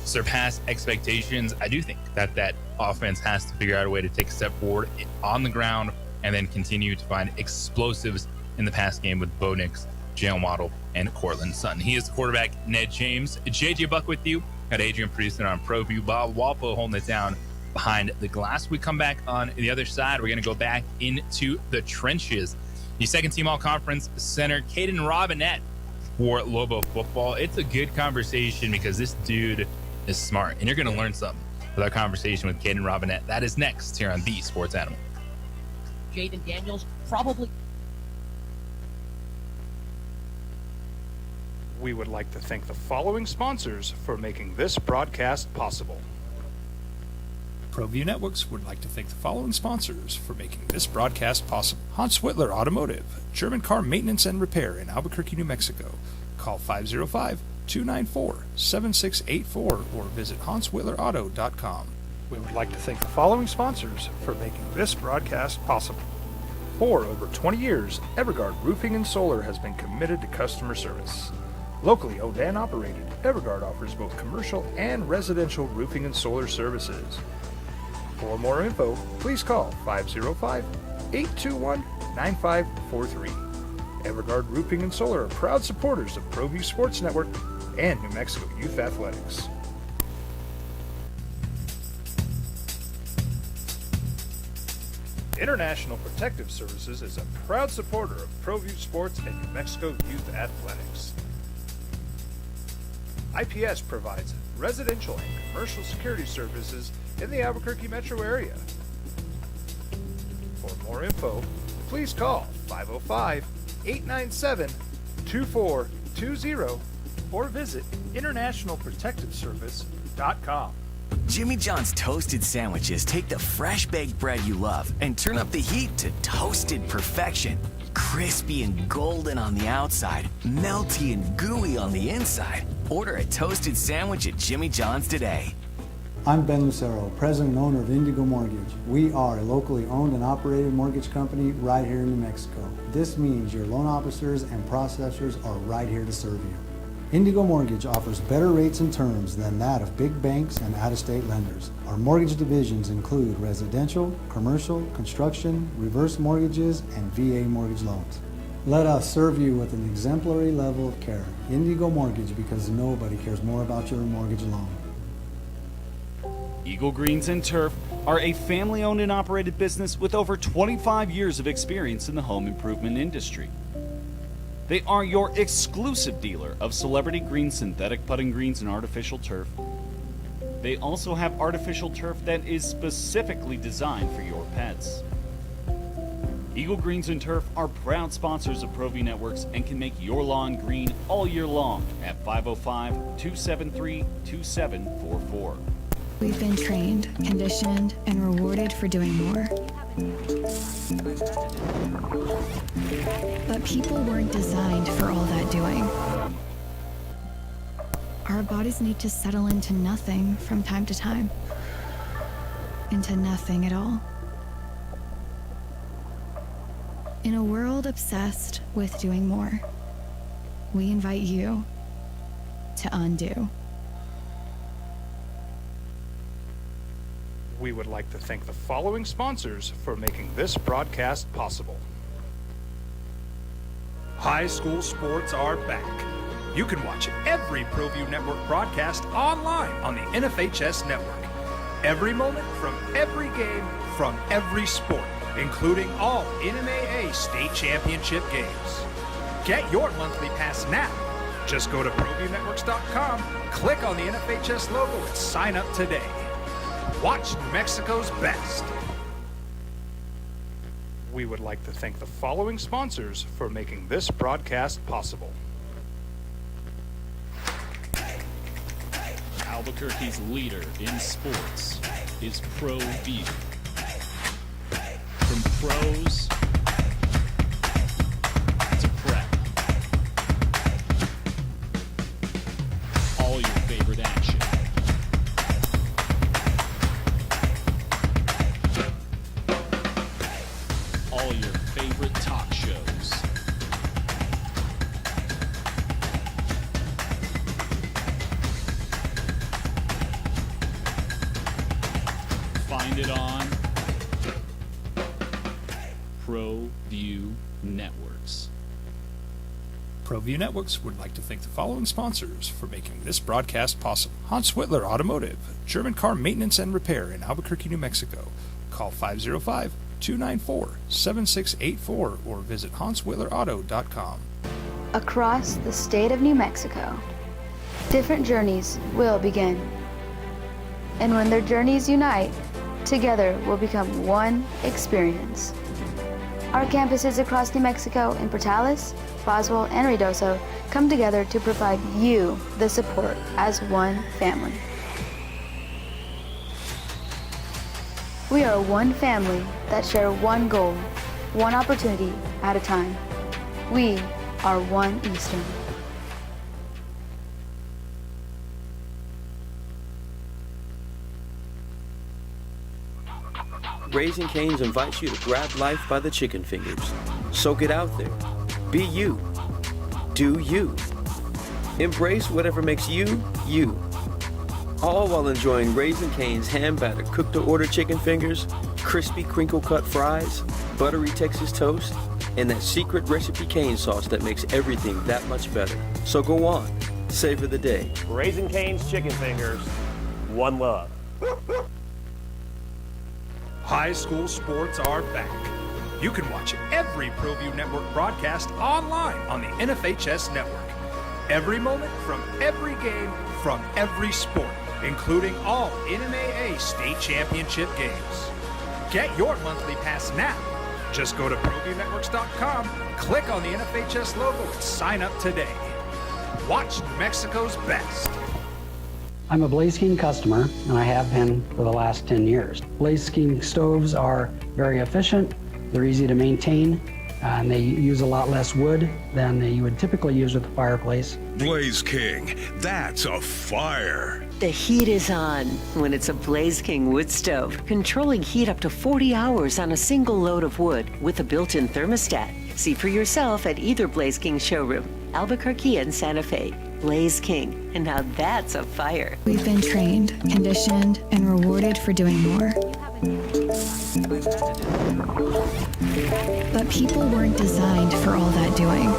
surpass expectations, I do think that offense has to figure out a way to take a step forward on the ground and then continue to find explosives in the pass game with Bo Nix, Jalen Waddle, and Cortland Sutton. He is the quarterback, Ned James. JJ Buck with you. Got Adrian producing on ProView. Bob Walpo holding it down behind the glass. We come back on the other side. We're going to go back into the trenches. The second team all-conference center, Caden Robinette for Lobo football. It's a good conversation because this dude is smart, and you're going to learn something with our conversation with Caden Robinette. That is next here on The Sports Animal. Jaden Daniels probably. We would like to thank the following sponsors for making this broadcast possible. ProView Networks would like to thank the following sponsors for making this broadcast possible. Hans Whitler Automotive, German car maintenance and repair in Albuquerque, New Mexico. Call 505-294-7684 or visit hanswhitlerauto.com. We would like to thank the following sponsors for making this broadcast possible. For over 20 years, Evergard Roofing and Solar has been committed to customer service. Locally owned and operated, Evergard offers both commercial and residential roofing and solar services. For more info, please call 505-821-9543. Evergard Roofing and Solar are proud supporters of ProView Sports Network and New Mexico Youth Athletics. International Protective Services is a proud supporter of ProView Sports and New Mexico Youth Athletics. IPS provides residential and commercial security services in the Albuquerque metro area. For more info, please call 505-897-2420 or visit internationalprotectiveservice.com. Jimmy John's toasted sandwiches take the fresh baked bread you love and turn up the heat to toasted perfection. Crispy and golden on the outside, melty and gooey on the inside. Order a toasted sandwich at Jimmy John's today. I'm Ben Lucero, president and owner of Indigo Mortgage. We are a locally owned and operated mortgage company right here in New Mexico. This means your loan officers and processors are right here to serve you. Indigo Mortgage offers better rates and terms than that of big banks and out-of-state lenders. Our mortgage divisions include residential, commercial, construction, reverse mortgages, and VA mortgage loans. Let us serve you with an exemplary level of care. Indigo Mortgage, because nobody cares more about your mortgage loan. Eagle Greens and Turf are a family-owned and operated business with over 25 years of experience in the home improvement industry. They are your exclusive dealer of celebrity green, synthetic putting greens, and artificial turf. They also have artificial turf that is specifically designed for your pets. Eagle Greens and Turf are proud sponsors of ProView Networks and can make your lawn green all year long at 505-273-2744. We've been trained, conditioned, and rewarded for doing more. But people weren't designed for all that doing. Our bodies need to settle into nothing from time to time. Into nothing at all. In a world obsessed with doing more, we invite you to undo. We would like to thank the following sponsors for making this broadcast possible. High school sports are back. You can watch every ProView Network broadcast online on the NFHS network. Every moment from every game from every sport, including all NMAA state championship games. Get your monthly pass now. Just go to ProViewNetworks.com, click on the NFHS logo, and sign up today. Watch New Mexico's best. We would like to thank the following sponsors for making this broadcast possible. Albuquerque's leader in sports is ProView. From pros to prep, all your favorite action. All your favorite talk shows. Find it on ProView Networks. ProView Networks would like to thank the following sponsors for making this broadcast possible. Hans Whitler Automotive, German car maintenance and repair in Albuquerque, New Mexico. Call 505-294-7684 or visit HansWhitlerAuto.com. Across the state of New Mexico, different journeys will begin. And when their journeys unite, together will become one experience. Our campuses across New Mexico in Portales, Boswell, and Ruidoso come together to provide you the support as one family. We are one family that share one goal, one opportunity at a time. We are one Eastern. Raising Cane's invites you to grab life by the chicken fingers. So get out there. Be you. Do you. Embrace whatever makes you, you. All while enjoying Raising Cane's hand-battered cooked-to-order chicken fingers, crispy crinkle-cut fries, buttery Texas toast, and that secret recipe cane sauce that makes everything that much better. So go on. Savor the day. Raising Cane's chicken fingers. One love. High school sports are back. You can watch every ProView Network broadcast online on the NFHS network. Every moment from every game from every sport, including all NMAA state championship games. Get your monthly pass now. Just go to ProViewNetworks.com, click on the NFHS logo, and sign up today. Watch New Mexico's best. I'm a Blaze King customer, and I have been for the last 10 years. Blaze King stoves are very efficient, they're easy to maintain, and they use a lot less wood than you would typically use with a fireplace. Blaze King, that's a fire. The heat is on when it's a Blaze King wood stove, controlling heat up to 40 hours on a single load of wood with a built-in thermostat. See for yourself at either Blaze King showroom, Albuquerque and Santa Fe. Blaze King, and now that's a fire. We've been trained, conditioned, and rewarded for doing more. But people weren't designed for all that doing.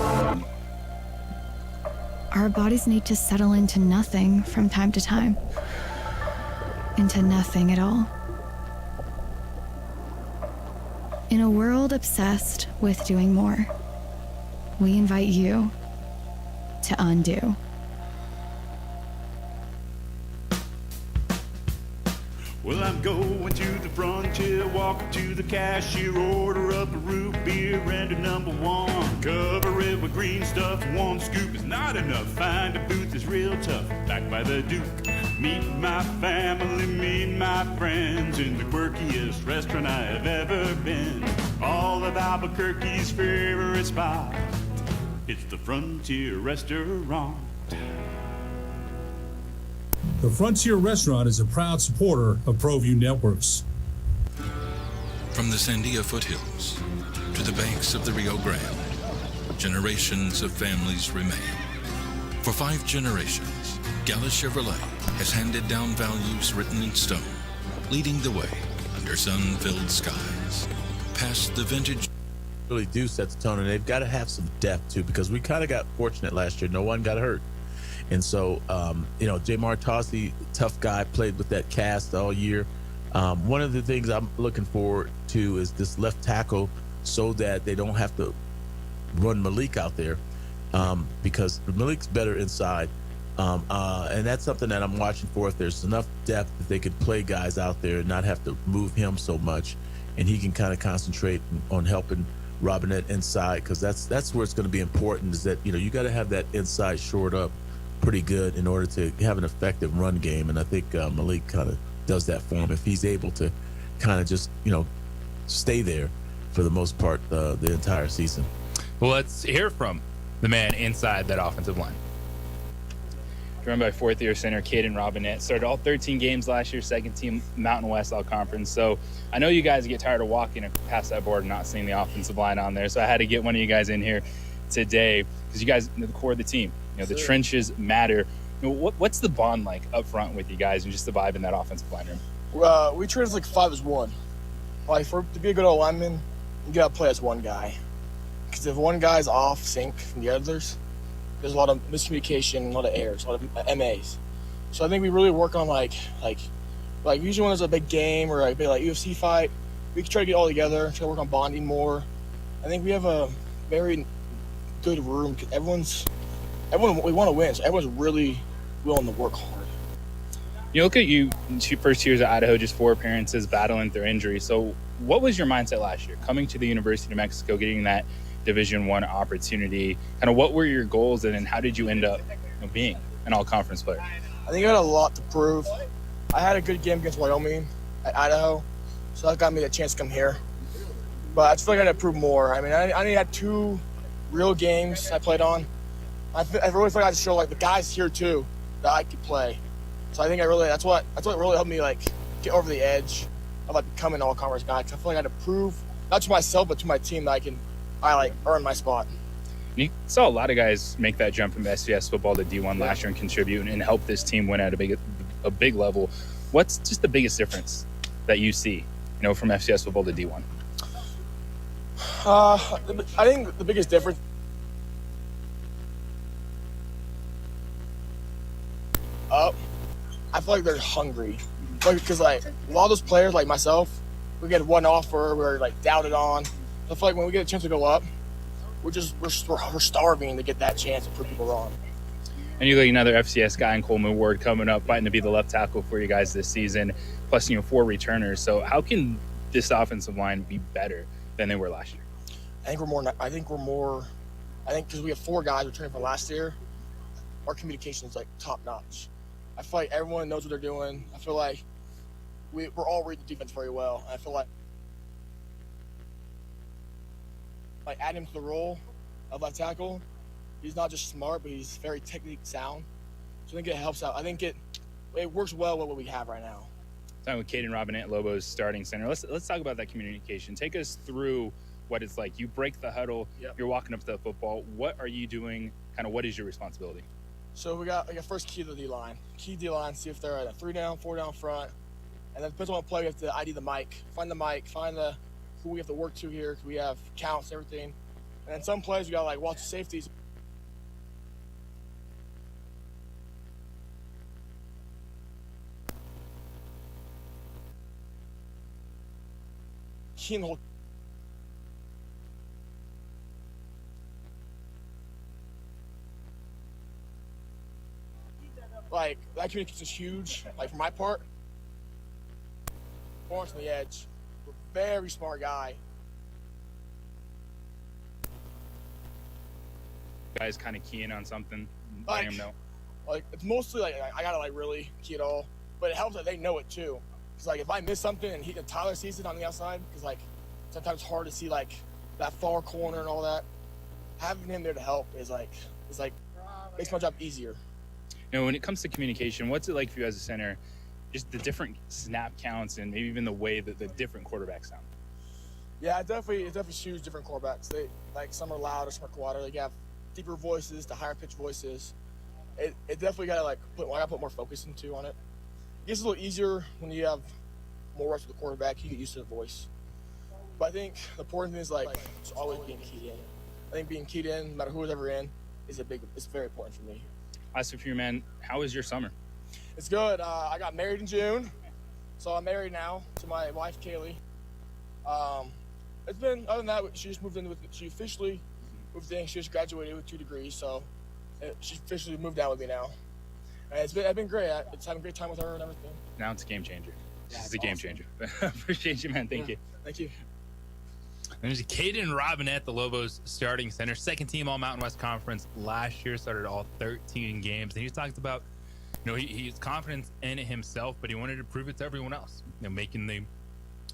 Our bodies need to settle into nothing from time to time. Into nothing at all. In a world obsessed with doing more, we invite you to undo. Well, I'm going to the frontier, walk up to the cashier, order up a root beer and a #1. Cover it with green stuff, one scoop is not enough. Find a booth is real tough, back by the Duke. Meet my family, meet my friends in the quirkiest restaurant I have ever been. All of Albuquerque's favorite spot, it's the Frontier Restaurant. The Frontier Restaurant is a proud supporter of ProView Networks. From the Sandia foothills to the banks of the Rio Grande, generations of families remain. For 5 generations, Gala Chevrolet has handed down values written in stone. leading the way under sun-filled skies, past the vintage. Really do set the tone, and they've got to have some depth too, because we kind of got fortunate last year. No one got hurt. And so, Jamar Tossey, tough guy, played with that cast all year. One of the things I'm looking forward to is this left tackle, so that they don't have to run Malik out there, because Malik's better inside. And that's something that I'm watching for. If there's enough depth that they could play guys out there and not have to move him so much, and he can kind of concentrate on helping Robinette inside, because that's where it's going to be important, is that you got to have that inside shored up pretty good in order to have an effective run game. And I think Malik kind of does that for him if he's able to kind of just stay there for the most part the entire season. Well, let's hear from the man inside that offensive line. Joined by fourth-year center Caden Robinette. Started all 13 games last year, second team Mountain West All Conference. So I know you guys get tired of walking past that board and not seeing the offensive line on there. So I had to get one of you guys in here today, because you guys are the core of the team. The trenches matter. What's the bond like up front with you guys, and just the vibe in that offensive line room? We treat it like 5 as 1. Like, to be a good old lineman, you got to play as one guy. Because if one guy's off sync from the others, there's a lot of miscommunication, a lot of errors, a lot of MAs. So I think we really work on like usually when there's a big game or a big UFC fight, we can try to get all together, try to work on bonding more. I think we have a very good room, because everyone we want to win, so everyone's really willing to work hard. You look at you, first years at Idaho, just 4 appearances, battling through injury. So what was your mindset last year, coming to the University of New Mexico, getting that Division I opportunity? Kind of what were your goals, and then how did you end up being an all-conference player? I think I had a lot to prove. I had a good game against Wyoming at Idaho, so that got me a chance to come here. But I just feel like I had to prove more. I mean, I only had 2 real games I played on. I really feel like I had to show the guys here too that I could play. So I think that's what really helped me get over the edge of becoming an all-conference guy. Cause I feel like I had to prove, not to myself but to my team, that I earn my spot. You saw a lot of guys make that jump from FCS football to D1 last year and contribute and help this team win at a big level. What's just the biggest difference that you see, from FCS football to D1? I think the biggest difference I feel like they're hungry. Because a lot of those players like myself, we get one offer, we're doubted on. I feel like when we get a chance to go up, we're starving to get that chance to prove people wrong. And you got another FCS guy in Coleman Ward coming up, fighting to be the left tackle for you guys this season, plus 4 returners. So how can this offensive line be better than they were last year? I think because we have 4 guys returning from last year, our communication is top notch. I feel like everyone knows what they're doing. I feel like we're all reading the defense very well. I feel like adding him to the role of left tackle, he's not just smart, but he's very technique sound. So I think it helps out. I think it works well with what we have right now. Talking with Caden Robinette, Lobos starting center. Let's talk about that communication. Take us through what it's like. You break the huddle. Yep. You're walking up to the football. What are you doing? Kind of what is your responsibility? So we got first key to the D-line. Key D-line, see if they're at a 3 down, 4 down front. And then depends on what play, we have to ID the mic. Find who we have to work to here, because we have counts, everything. And then some plays, we got to watch the safeties. Key in the whole. That communication is huge. For my part, Lawrence on the edge, very smart guy. Guys kind of keying on something, letting them know. It's mostly I gotta really key it all, but it helps that they know it too. Because if I miss something and Tyler sees it on the outside, because sometimes it's hard to see that far corner and all that. Having him there to help is makes my job easier. When it comes to communication, what's it like for you as a center? Just the different snap counts and maybe even the way that the different quarterbacks sound. Yeah, it definitely shows different quarterbacks. They some are louder, some are quieter. They have deeper voices to higher pitched voices. It definitely got to put more focus on it. It gets a little easier when you have more reps with the quarterback, he get used to the voice. But I think the important thing is just always being keyed in. I think being keyed in, no matter who's ever in, it's very important for me. Last for you, man. How was your summer? It's good. I got married in June, so I'm married now to my wife Kaylee. It's been, other than that, she officially moved in. She just graduated with 2 degrees, so she officially moved down with me now. And it's been great. It's having a great time with her and everything. Now it's a game changer. This is a game changer. Appreciate you, man. Thank you. Thank you. There's Caden Robinette, the Lobos starting center, second team All Mountain West Conference last year, started all 13 games. And he talked about, he's confident in himself, but he wanted to prove it to everyone else. Making the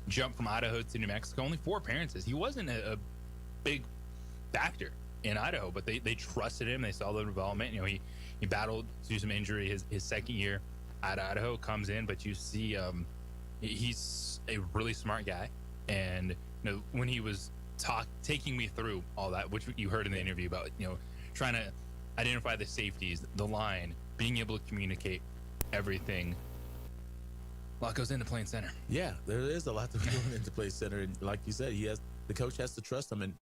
jump from Idaho to New Mexico, only 4 appearances. He wasn't a big factor in Idaho, but they trusted him. They saw the development. He battled through some injury his second year at Idaho, comes in, but you see he's a really smart guy. And when he was taking me through all that, which you heard in the interview about, trying to identify the safeties, the line, being able to communicate everything. A lot goes into playing center. Yeah, there is a lot that goes into play center, and like you said, the coach has to trust him. And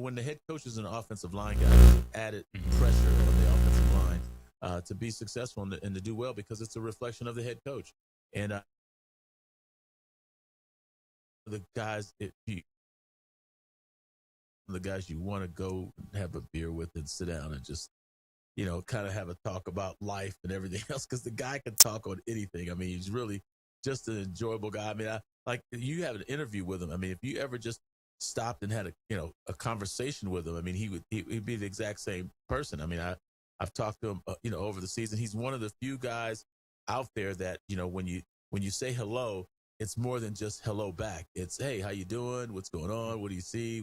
when the head coach is an offensive line guy, added pressure on the offensive line to be successful and to do well, because it's a reflection of the head coach. And the guys you want to go have a beer with and sit down and just kind of have a talk about life and everything else, because the guy can talk on anything. I mean, he's really just an enjoyable guy. I mean, you have an interview with him. I mean, if you ever just stopped and had a conversation with him, I mean, he'd be the exact same person. I mean, I've talked to him over the season. He's one of the few guys out there that when you say hello, it's more than just hello back. It's, hey, how you doing? What's going on? What do you see?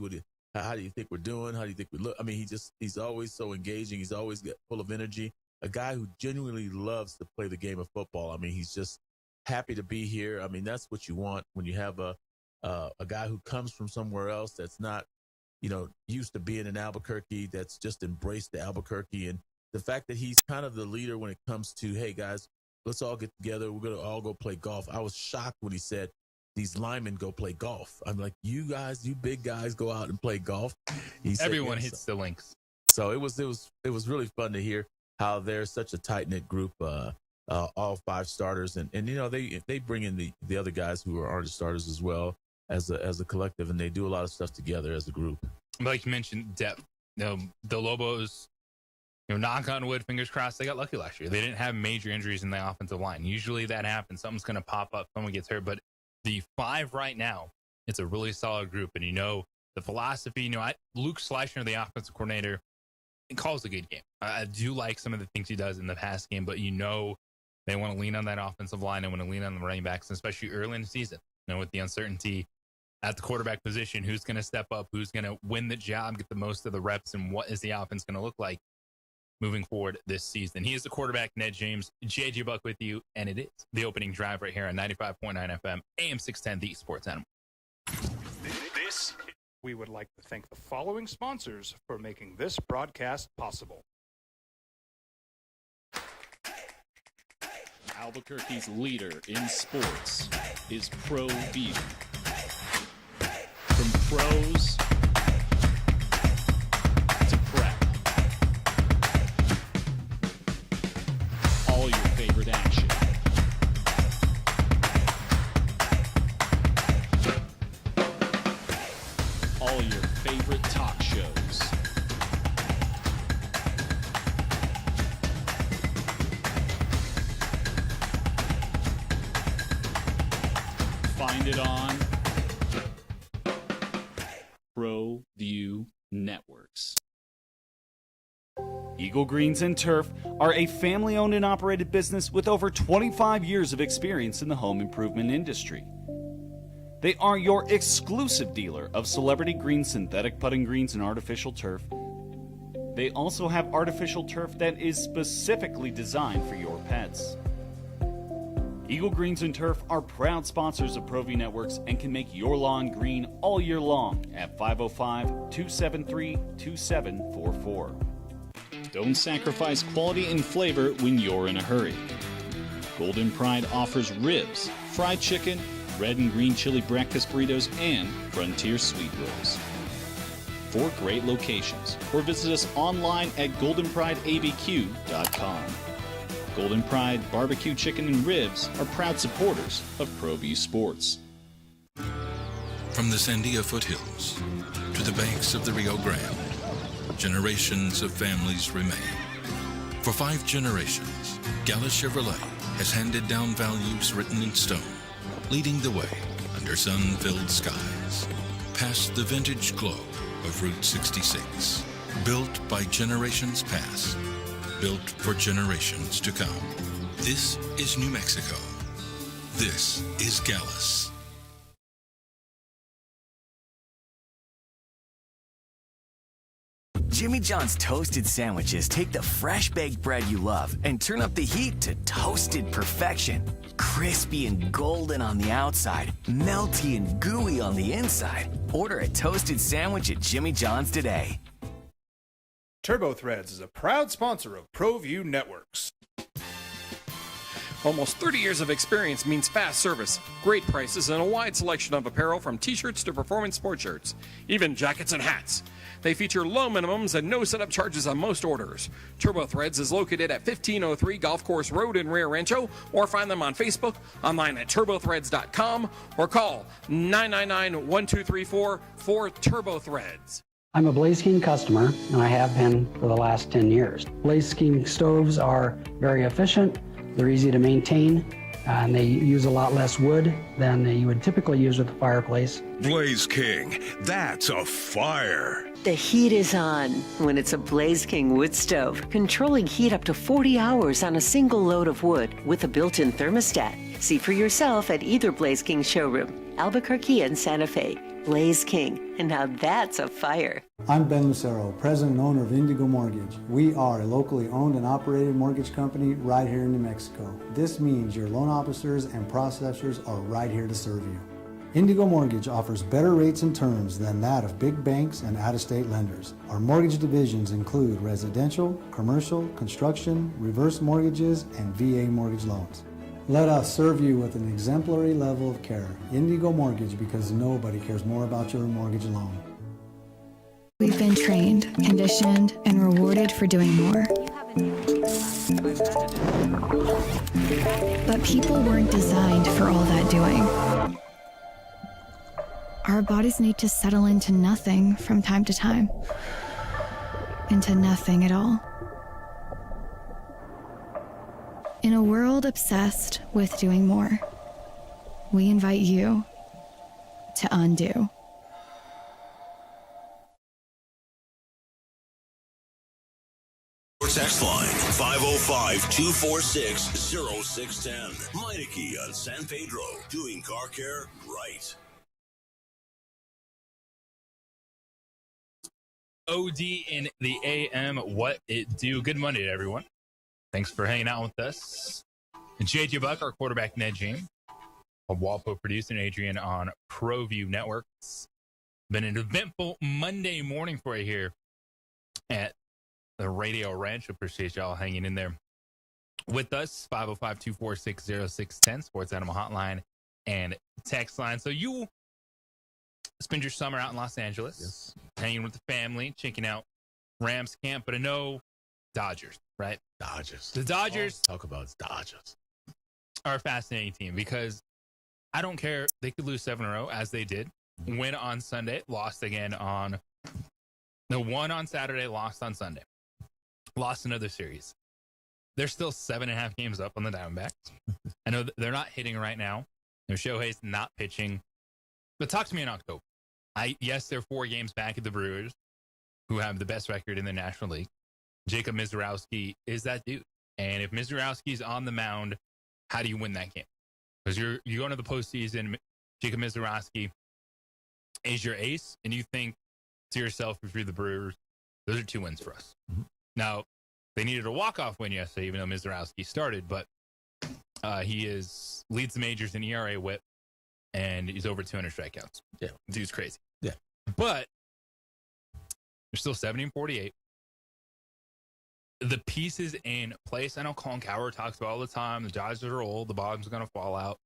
How do you think we're doing? How do you think we look? I mean, he's always so engaging. He's always full of energy. A guy who genuinely loves to play the game of football. I mean, he's just happy to be here. I mean, that's what you want when you have a guy who comes from somewhere else that's not, used to being in Albuquerque, that's just embraced the Albuquerque. And the fact that he's kind of the leader when it comes to, hey, guys, let's all get together. We're going to all go play golf. I was shocked when he said these linemen go play golf. I'm like, you big guys go out and play golf. Everyone hits the links. So it was really fun to hear how they're such a tight-knit group, all 5 starters. And they bring in the other guys who aren't starters as well as a collective, and they do a lot of stuff together as a group. Like you mentioned, depth. The Lobos, knock on wood, fingers crossed, they got lucky last year. They didn't have major injuries in the offensive line. Usually that happens. Something's going to pop up. Someone gets hurt. But the 5 right now, it's a really solid group. And the philosophy, Luke Schleicher, the offensive coordinator, calls a good game. I do like some of the things he does in the pass game, but they want to lean on that offensive line. They want to lean on the running backs, especially early in the season. With the uncertainty at the quarterback position, who's going to step up, who's going to win the job, get the most of the reps, and what is the offense going to look like moving forward this season. He is the quarterback, Ned James. JJ Buck with you, and it is the opening drive right here on 95.9 FM, AM 610, the Sports Animal. We would like to thank the following sponsors for making this broadcast possible. Albuquerque's leader in sports is ProView. From pros to prep, all your favorite action. All your favorite talk shows. Find it on ProView Networks. Eagle Greens and Turf are a family-owned and operated business with over 25 years of experience in the home improvement industry. They are your exclusive dealer of celebrity green, synthetic putting greens, and artificial turf. They also have artificial turf that is specifically designed for your pets. Eagle Greens and Turf are proud sponsors of ProView Networks and can make your lawn green all year long at 505-273-2744. Don't sacrifice quality and flavor when you're in a hurry. Golden Pride offers ribs, fried chicken, red and green chili breakfast burritos, and Frontier sweet rolls. 4 great locations, or visit us online at goldenprideabq.com. Golden Pride Barbecue Chicken and Ribs are proud supporters of ProView Sports. From the Sandia foothills to the banks of the Rio Grande, generations of families remain. For 5 generations, Gala Chevrolet has handed down values written in stone, leading the way under sun-filled skies, past the vintage glow of Route 66. Built by generations past, built for generations to come. This is New Mexico. This is Gallus. Jimmy John's toasted sandwiches take the fresh baked bread you love and turn up the heat to toasted perfection. Crispy and golden on the outside, melty and gooey on the inside. Order a toasted sandwich at Jimmy John's today. TurboThreads is a proud sponsor of ProView Networks. Almost 30 years of experience means fast service, great prices, and a wide selection of apparel from t-shirts to performance sport shirts, even jackets and hats. They feature low minimums and no setup charges on most orders. TurboThreads is located at 1503 Golf Course Road in Rio Rancho, or find them on Facebook, online at turbothreads.com, or call 999-1234 for TurboThreads. I'm a Blaze King customer, and I have been for the last 10 years. Blaze King stoves are very efficient, they're easy to maintain, and they use a lot less wood than you would typically use with a fireplace. Blaze King, that's a fire. The heat is on when it's a Blaze King wood stove, controlling heat up to 40 hours on a single load of wood with a built-in thermostat. See for yourself at either Blaze King showroom, Albuquerque and Santa Fe. Blaze King, and now that's a fire. I'm Ben Lucero, president and owner of Indigo Mortgage. We are a locally owned and operated mortgage company right here in New Mexico. This means your loan officers and processors are right here to serve you. Indigo Mortgage offers better rates and terms than that of big banks and out-of-state lenders. Our mortgage divisions include residential, commercial, construction, reverse mortgages, and VA mortgage loans. Let us serve you with an exemplary level of care. Indigo Mortgage, because nobody cares more about your mortgage loan. We've been trained, conditioned, and rewarded for doing more. But people weren't designed for all that doing. Our bodies need to settle into nothing from time to time. Into nothing at all. In a world obsessed with doing more, we invite you to undo. Or text line 505-246-0610. Meineke on San Pedro, doing car care right. OD in the AM, what it do? Good Monday to everyone. Thanks for hanging out with us. JJ Buck, our quarterback, Ned James, Walpo producer, and Adrian on ProView Networks. Been an eventful Monday morning for you here at the Radio Ranch. Appreciate y'all hanging in there with us. 505-246-0610, Sports Animal Hotline and text line. So you spend your summer out in Los Angeles, yes, hanging with the family, checking out Rams camp, but I know Dodgers, right? Dodgers. The Dodgers. Talk about Dodgers. Are a fascinating team because I don't care. They could lose 7 in a row as they did. Win on Sunday, lost again on the won on Saturday, lost on Sunday. Lost another series. They're still 7.5 games up on the Diamondbacks. I know they're not hitting right now. Their Shohei's not pitching. But talk to me in October. Yes, they're 4 games back at the Brewers, who have the best record in the National League. Jacob Mizorowski is that dude. And if Mizorowski's on the mound, how do you win that game? Because you're going to the postseason, Jacob Mizorowski is your ace, and you think to yourself, if you're the Brewers, those are 2 wins for us. Mm-hmm. Now, they needed a walk-off win yesterday, even though Mizorowski started, but he leads the majors in ERA whip, and he's over 200 strikeouts. Yeah. Dude's crazy. Yeah. But they're still 70-48. The pieces in place. I know Colin Cowherd talks about all the time. The Dodgers are old. The bottom's going to fall out.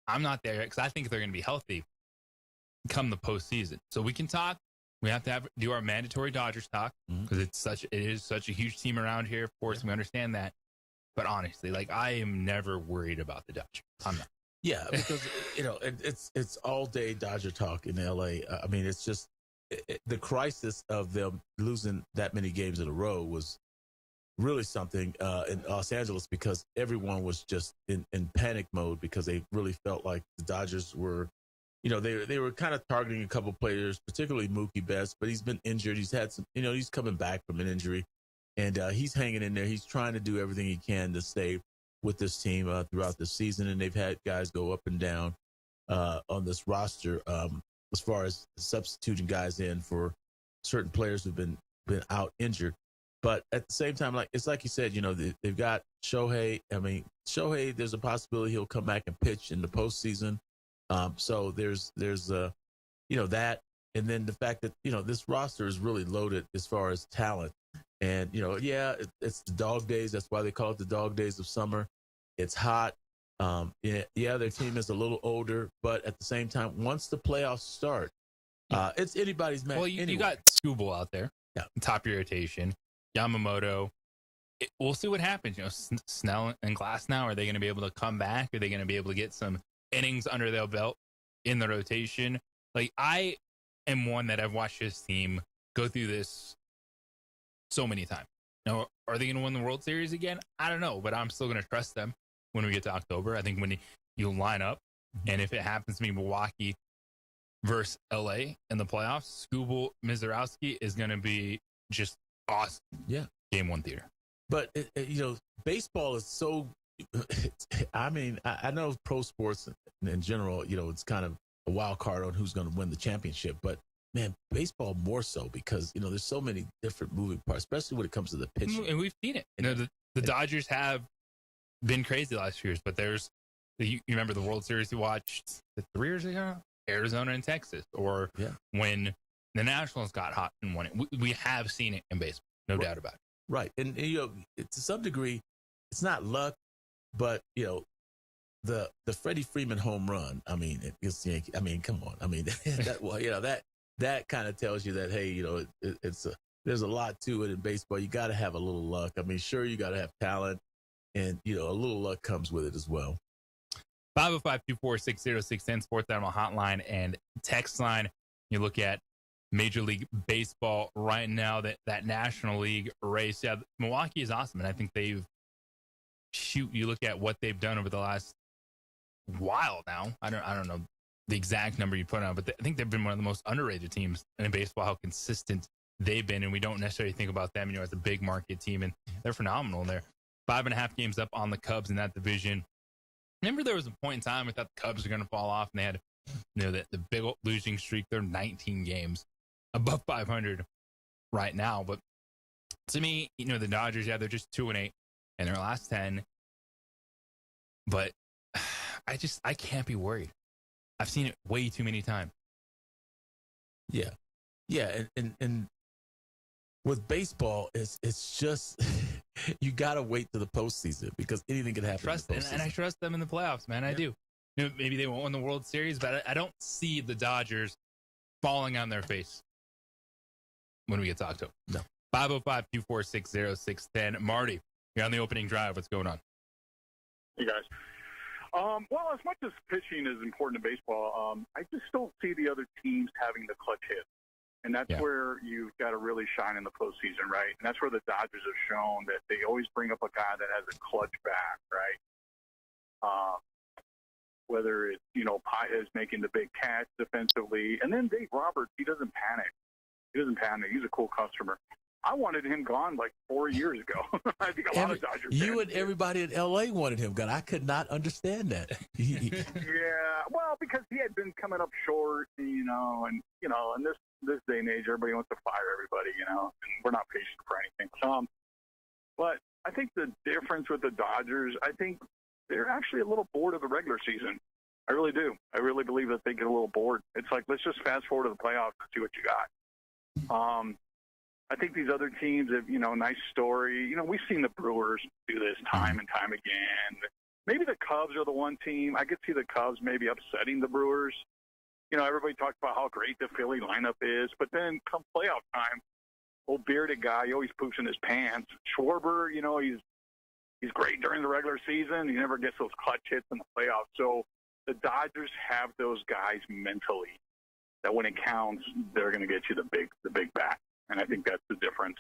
I'm not there because I think they're going to be healthy come the postseason. So we can talk. We have to do our mandatory Dodgers talk because it is such a huge team around here. Of course, we understand that. But honestly, like, I am never worried about the Dodgers. I'm not. Yeah, because it's all day Dodger talk in LA. I mean, it's just the crisis of them losing that many games in a row was really something in Los Angeles, because everyone was just in panic mode because they really felt like the Dodgers were, they were kind of targeting a couple players, particularly Mookie Betts, but he's been injured. He's had some, he's coming back from an injury, and he's hanging in there. He's trying to do everything he can to stay with this team throughout the season, and they've had guys go up and down on this roster as far as substituting guys in for certain players who've been out injured. But at the same time, it's like you said, they've got Shohei. I mean, Shohei, there's a possibility he'll come back and pitch in the postseason. So there's that, and then the fact that this roster is really loaded as far as talent. And, it's the dog days. That's why they call it the dog days of summer. It's hot. Their team is a little older, but at the same time, once the playoffs start, it's anybody's match. Well, you got Skubal out there, top of your rotation, Yamamoto. We'll see what happens. Snell and Glass now, are they going to be able to come back? Are they going to be able to get some innings under their belt in the rotation? Like, I am one that I've watched this team go through this so many times. Now, are they going to win the World Series again? I don't know, but I'm still going to trust them when we get to October. I think when you line up, and if it happens to be Milwaukee versus LA in the playoffs, Skubal Mizorowski is going to be just awesome. Yeah. Game 1 theater. But, baseball is so, I mean, I know pro sports in general, it's kind of a wild card on who's going to win the championship, but man, baseball more so, because, there's so many different moving parts, especially when it comes to the pitching. And we've seen it. The Dodgers have been crazy the last few years, but you remember the World Series you watched 3 years ago? Arizona and Texas, or when the Nationals got hot and won it. We have seen it in baseball, no doubt about it. Right. And to some degree, it's not luck, but, the Freddie Freeman home run, I mean, come on. I mean, that kind of tells you that, hey, there's a lot to it in baseball. You got to have a little luck. I mean, sure, you got to have talent, and, a little luck comes with it as well. 505-246-0610, Sports Animal Hotline and text line. You look at Major League Baseball right now, that National League race. Yeah, Milwaukee is awesome, and I think you look at what they've done over the last while now. I don't know the exact number you put on, but I think they've been one of the most underrated teams in baseball, how consistent they've been, and we don't necessarily think about them, as a big market team, and they're phenomenal. They're 5.5 games up on the Cubs in that division. Remember, there was a point in time we thought the Cubs were going to fall off, and they had, the big old losing streak. They're 19 games above 500 right now. But to me, the Dodgers, they're just 2-8 in their last 10. But I can't be worried. I've seen it way too many times. Yeah. Yeah. And with baseball, it's just, you got to wait to the postseason, because anything can happen. And I trust them in the playoffs, man. I do. Maybe they won't win the World Series, but I don't see the Dodgers falling on their face when we get to October. No. 505-246-0610. Marty, you're on the opening drive. What's going on? Hey, guys. Well, as much as pitching is important in baseball, I just don't see the other teams having the clutch hit. And that's where you've got to really shine in the postseason, right? And that's where the Dodgers have shown that they always bring up a guy that has a clutch bat, right? Whether it's, Paez making the big catch defensively. And then Dave Roberts, he doesn't panic. He's a cool customer. I wanted him gone like 4 years ago. I think a lot of Dodgers fans and everybody in L.A. wanted him gone. I could not understand that. Yeah, well, because he had been coming up short, in this day and age, everybody wants to fire everybody, and we're not patient for anything. But I think the difference with the Dodgers, I think they're actually a little bored of the regular season. I really do. I really believe that they get a little bored. It's like, let's just fast forward to the playoffs and see what you got. I think these other teams have, nice story. We've seen the Brewers do this time and time again. maybe the Cubs are the one team. I could see the Cubs maybe upsetting the Brewers. You know, everybody talks about how great the Philly lineup is, but then come playoff time, old bearded guy, he always poops in his pants. Schwarber, you know, he's great during the regular season. He never gets those clutch hits in the playoffs. So the Dodgers have those guys mentally that when it counts, they're going to get you the big bat. And I think that's the difference.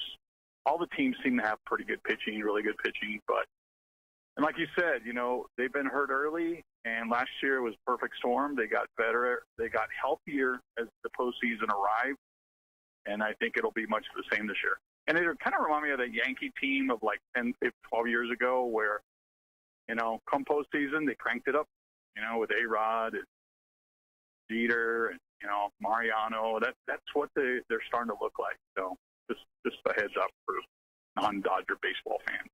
All the teams seem to have pretty good pitching, really good pitching, and like you said, you know, they've been hurt early, and last year was a perfect storm. They got better. They got healthier as the postseason arrived, and I think it'll be much the same this year. And it kind of remind me of that Yankee team of like 10, 12 years ago where, you know, come postseason, they cranked it up, you know, with A-Rod and Jeter and, you know, Mariano. That's what they're starting to look like. So just a heads up for non-Dodger baseball fans.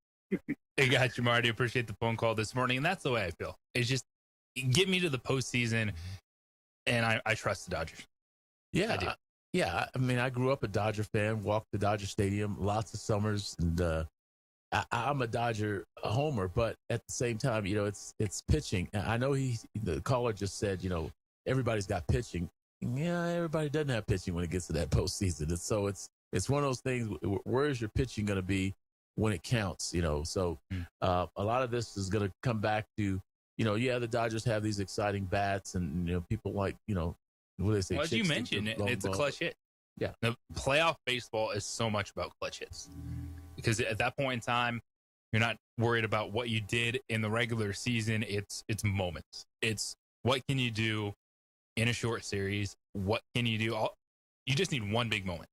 I got you, Marty. Appreciate the phone call this morning. And that's the way I feel. It's just get me to the postseason, and I trust the Dodgers. Yeah. I do. Yeah. I mean, I grew up a Dodger fan, walked to Dodger Stadium lots of summers, and I'm a Dodger homer, but at the same time, you know, it's pitching. I know the caller just said, you know, everybody's got pitching. Yeah, everybody doesn't have pitching when it gets to that postseason. And so it's one of those things, where is your pitching going to be when it counts, you know? So a lot of this is going to come back to, you know, the Dodgers have these exciting bats, and, you know, people like, you know, what do they say? Well, as you mentioned, it's a clutch hit. Yeah. The playoff baseball is so much about clutch hits, because at that point in time, you're not worried about what you did in the regular season. It's moments. It's what can you do in a short series? What can you do? You just need one big moment.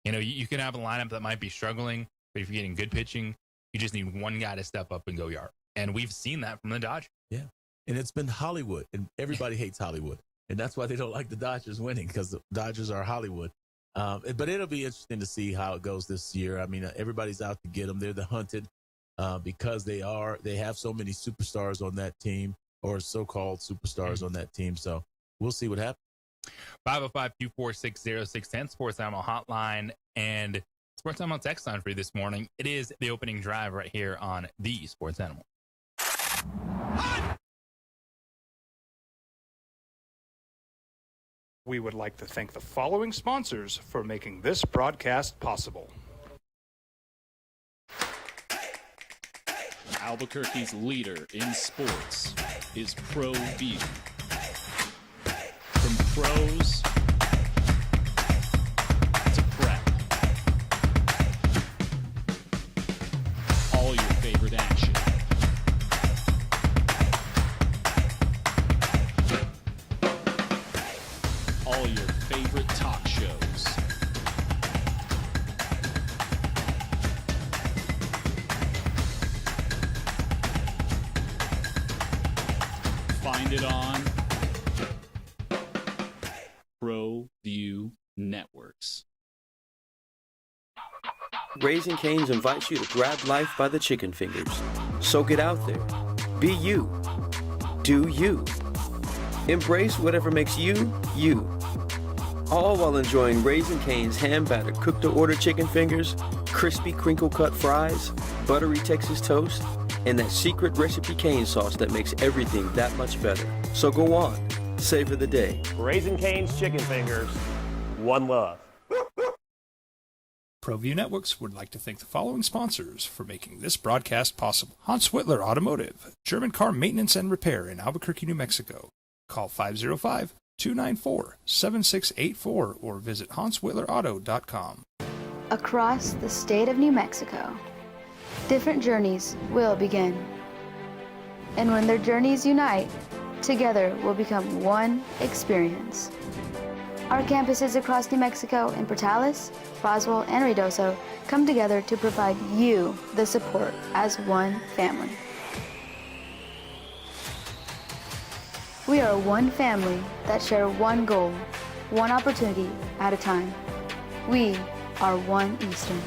You know, you can have a lineup that might be struggling, but if you're getting good pitching, you just need one guy to step up and go yard. And we've seen that from the Dodgers. Yeah. And it's been Hollywood, and everybody hates Hollywood. And that's why they don't like the Dodgers winning, because the Dodgers are Hollywood. But it'll be interesting to see how it goes this year. I mean, everybody's out to get them. They're the hunted because they have so many superstars on that team, or so-called superstars on that team. So we'll see what happens. 505-246-0610, Sports Animal Hotline, and Sports Animal text line for you this morning. It is the opening drive right here on the Sports Animal. We would like to thank the following sponsors for making this broadcast possible. Albuquerque's leader in sports is Pro View. From pros to prep, all your favorite action. All your favorite talk shows. Find it on Pro View Networks. Raising Cane's invites you to grab life by the chicken fingers. So get out there. Be you. Do you. Embrace whatever makes you, you. All while enjoying Raising Cane's hand-battered cooked-to-order chicken fingers, crispy crinkle-cut fries, buttery Texas toast, and that secret recipe cane sauce that makes everything that much better. So go on, savor the day. Raising Cane's chicken fingers, one love. ProView Networks would like to thank the following sponsors for making this broadcast possible. Hans Whitler Automotive, German car maintenance and repair in Albuquerque, New Mexico. Call 505-294-7684 or visit hanswhitlerauto.com. Across the state of New Mexico, different journeys will begin. And when their journeys unite, together will become one experience. Our campuses across New Mexico in Portales, Roswell, and Ruidoso come together to provide you the support as one family. We are one family that share one goal, one opportunity at a time. We are One Eastern.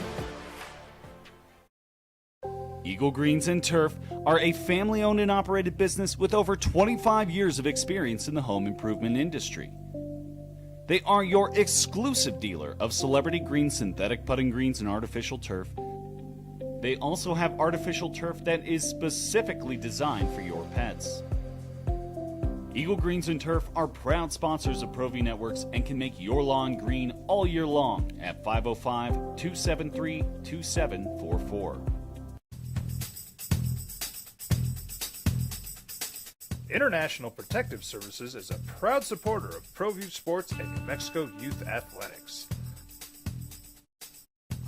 Eagle Greens and Turf are a family-owned and operated business with over 25 years of experience in the home improvement industry. They are your exclusive dealer of celebrity green synthetic putting greens and artificial turf. They also have artificial turf that is specifically designed for your pets. Eagle Greens and Turf are proud sponsors of ProView Networks and can make your lawn green all year long at 505-273-2744. International Protective Services is a proud supporter of ProView Sports and New Mexico Youth Athletics.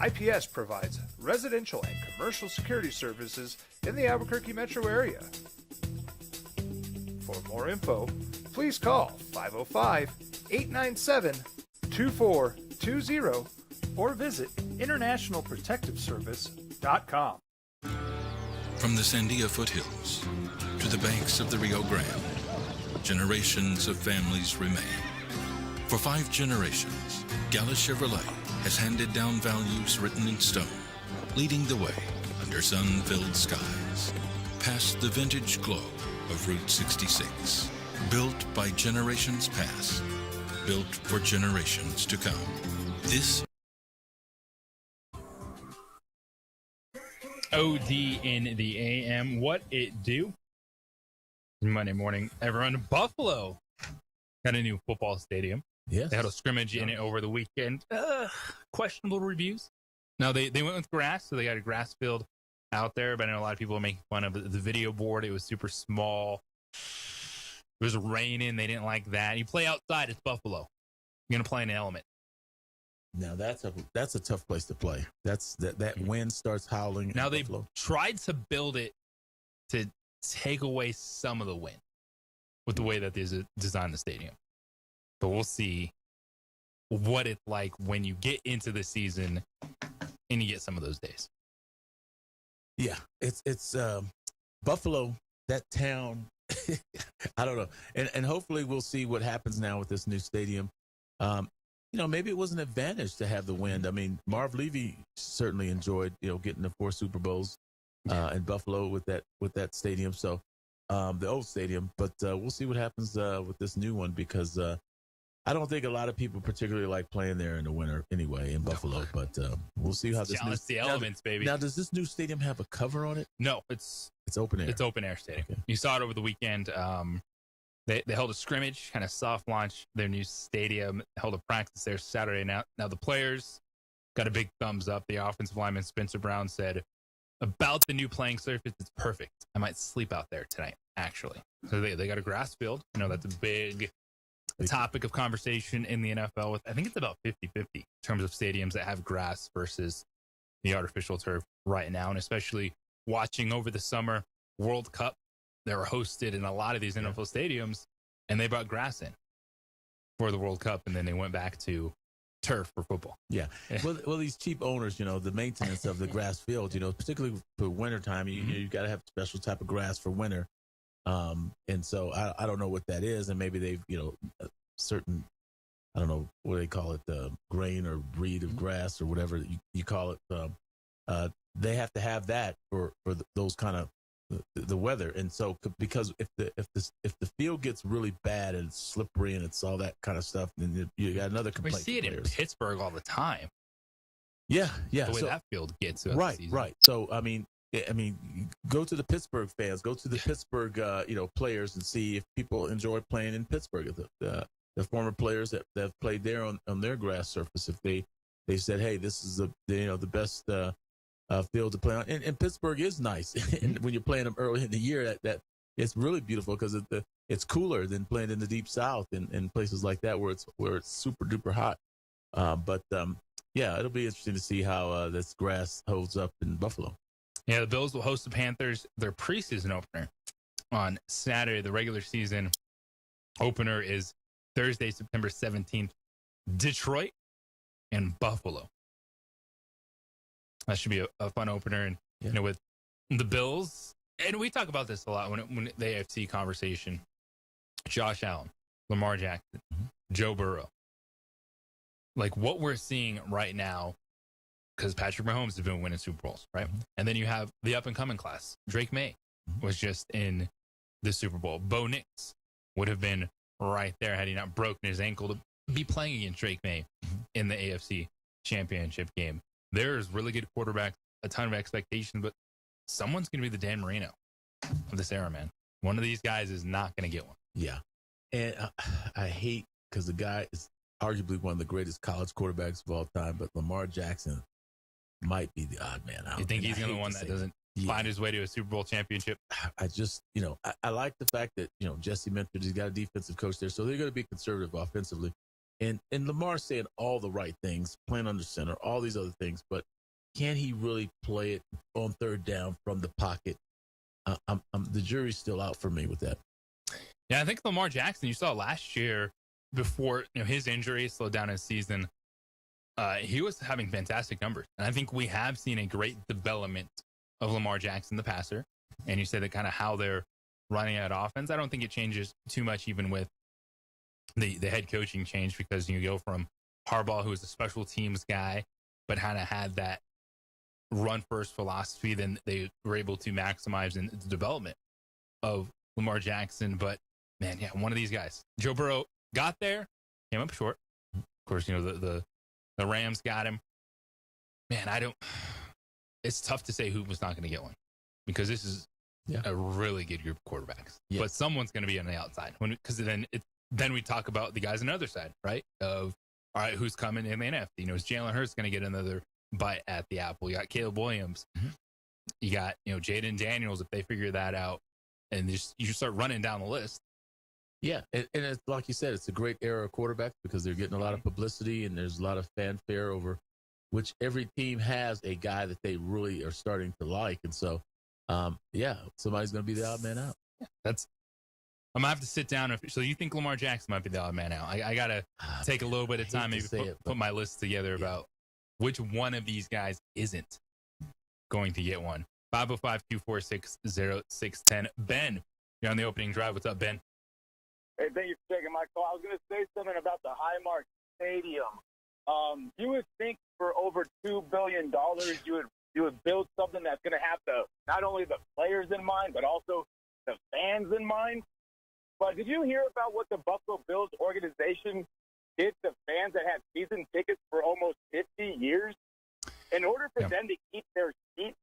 IPS provides residential and commercial security services in the Albuquerque metro area. For more info, please call 505-897-2420 or visit internationalprotectiveservice.com. From the Sandia foothills to the banks of the Rio Grande, generations of families remain. For 5 generations, Gala Chevrolet has handed down values written in stone, leading the way under sun-filled skies, past the vintage glow of Route 66. Built by generations past, built for generations to come. This OD in the AM. What it do? Monday morning, everyone. Buffalo got a new football stadium. Yes. They had a scrimmage in it over the weekend. Questionable reviews. Now, they went with grass, so they got a grass field out there, but I know a lot of people are making fun of the video board. It was super small. It was raining. They didn't like that. You play outside, it's Buffalo. You're going to play in an element. Now, that's a tough place to play. That wind starts howling. Now, they've tried to build it to take away some of the wind with the way that they designed the stadium. But we'll see what it's like when you get into the season and you get some of those days. Yeah, it's Buffalo, that town. I don't know, and hopefully we'll see what happens now with this new stadium. Maybe it was an advantage to have the wind. I mean, Marv Levy certainly enjoyed getting the 4 Super Bowls in Buffalo with that stadium. So the old stadium, but we'll see what happens with this new one because. I don't think a lot of people particularly like playing there in the winter anyway in Buffalo, but we'll see how this It's the elements, baby. Now, does this new stadium have a cover on it? No, it's open air. It's open air stadium. Okay. You saw it over the weekend. They held a scrimmage, kind of soft launch their new stadium, held a practice there Saturday. Now the players got a big thumbs up. The offensive lineman Spencer Brown said about the new playing surface, it's perfect. I might sleep out there tonight, actually. So they got a grass field. That's a big topic of conversation in the NFL with, I think it's about 50-50 in terms of stadiums that have grass versus the artificial turf right now. And especially watching over the summer World Cup, they were hosted in a lot of these NFL stadiums and they brought grass in for the World Cup. And then they went back to turf for football. Yeah. Well, these cheap owners, the maintenance of the grass field, particularly for wintertime, you got to have a special type of grass for winter. And so I don't know what that is. And maybe they've, certain, I don't know what they call it, the grain or breed of grass or whatever you call it. They have to have that for those kind of the weather. And so because if the field gets really bad and it's slippery and it's all that kind of stuff, then you got another complaint. We see it in Pittsburgh all the time. Yeah. The way that field gets right. So, I mean, go to the Pittsburgh fans, go to the Pittsburgh, players and see if people enjoy playing in Pittsburgh. The former players that have played there on their grass surface, if they said, hey, this is the best field to play on. And Pittsburgh is nice. And when you're playing them early in the year, that it's really beautiful because it's cooler than playing in the deep South and places like that where it's super duper hot. It'll be interesting to see how this grass holds up in Buffalo. Yeah, the Bills will host the Panthers, their preseason opener, on Saturday. The regular season opener is Thursday, September 17th, Detroit and Buffalo. That should be a fun opener. And, with the Bills, and we talk about this a lot when the AFC conversation, Josh Allen, Lamar Jackson, Joe Burrow. Like what we're seeing right now, because Patrick Mahomes has been winning Super Bowls, right? And then you have the up-and-coming class. Drake May was just in the Super Bowl. Bo Nix would have been right there had he not broken his ankle to be playing against Drake May in the AFC Championship game. There's really good quarterbacks a ton of expectation, but someone's going to be the Dan Marino of this era, man. One of these guys is not going to get one. Yeah. And I hate, because the guy is arguably one of the greatest college quarterbacks of all time, but Lamar Jackson might be the odd man out. You think he's the one that doesn't find his way to a Super Bowl championship? I just, I like the fact that, Jesse mentioned he's got a defensive coach there, so they're going to be conservative offensively. And Lamar's saying all the right things, playing under center, all these other things, but can he really play it on third down from the pocket? The jury's still out for me with that. Yeah, I think Lamar Jackson, you saw last year before his injury slowed down his season, he was having fantastic numbers. And I think we have seen a great development of Lamar Jackson, the passer. And you said that kind of how they're running that offense. I don't think it changes too much even with the head coaching change, because you go from Harbaugh, who was a special teams guy, but kind of had that run first philosophy. Then they were able to maximize in the development of Lamar Jackson. But man, yeah, one of these guys. Joe Burrow got there, came up short. Of course, the Rams got him. Man, it's tough to say who was not going to get one, because this is a really good group of quarterbacks. Yes. But someone's going to be on the outside, because then we talk about the guys on the other side, right? Of, all right, who's coming in the NFC? Is Jalen Hurts going to get another bite at the apple? You got Caleb Williams. Mm-hmm. You got, Jaden Daniels, if they figure that out. And you start running down the list. Yeah, and it's, like you said, it's a great era of quarterbacks, because they're getting a lot of publicity and there's a lot of fanfare over which every team has a guy that they really are starting to like. And so, somebody's going to be the odd man out. Yeah, I'm going to have to sit down. So you think Lamar Jackson might be the odd man out? I got to take a little bit of time, maybe put my list together about which one of these guys isn't going to get one. 505-246-0610. Ben, you're on the opening drive. What's up, Ben? Hey, thank you for taking my call. I was going to say something about the Highmark Stadium. You would think for over $2 billion, you would build something that's going to have not only the players in mind, but also the fans in mind. But did you hear about what the Buffalo Bills organization did to fans that had season tickets for almost 50 years? In order for them to keep their seats,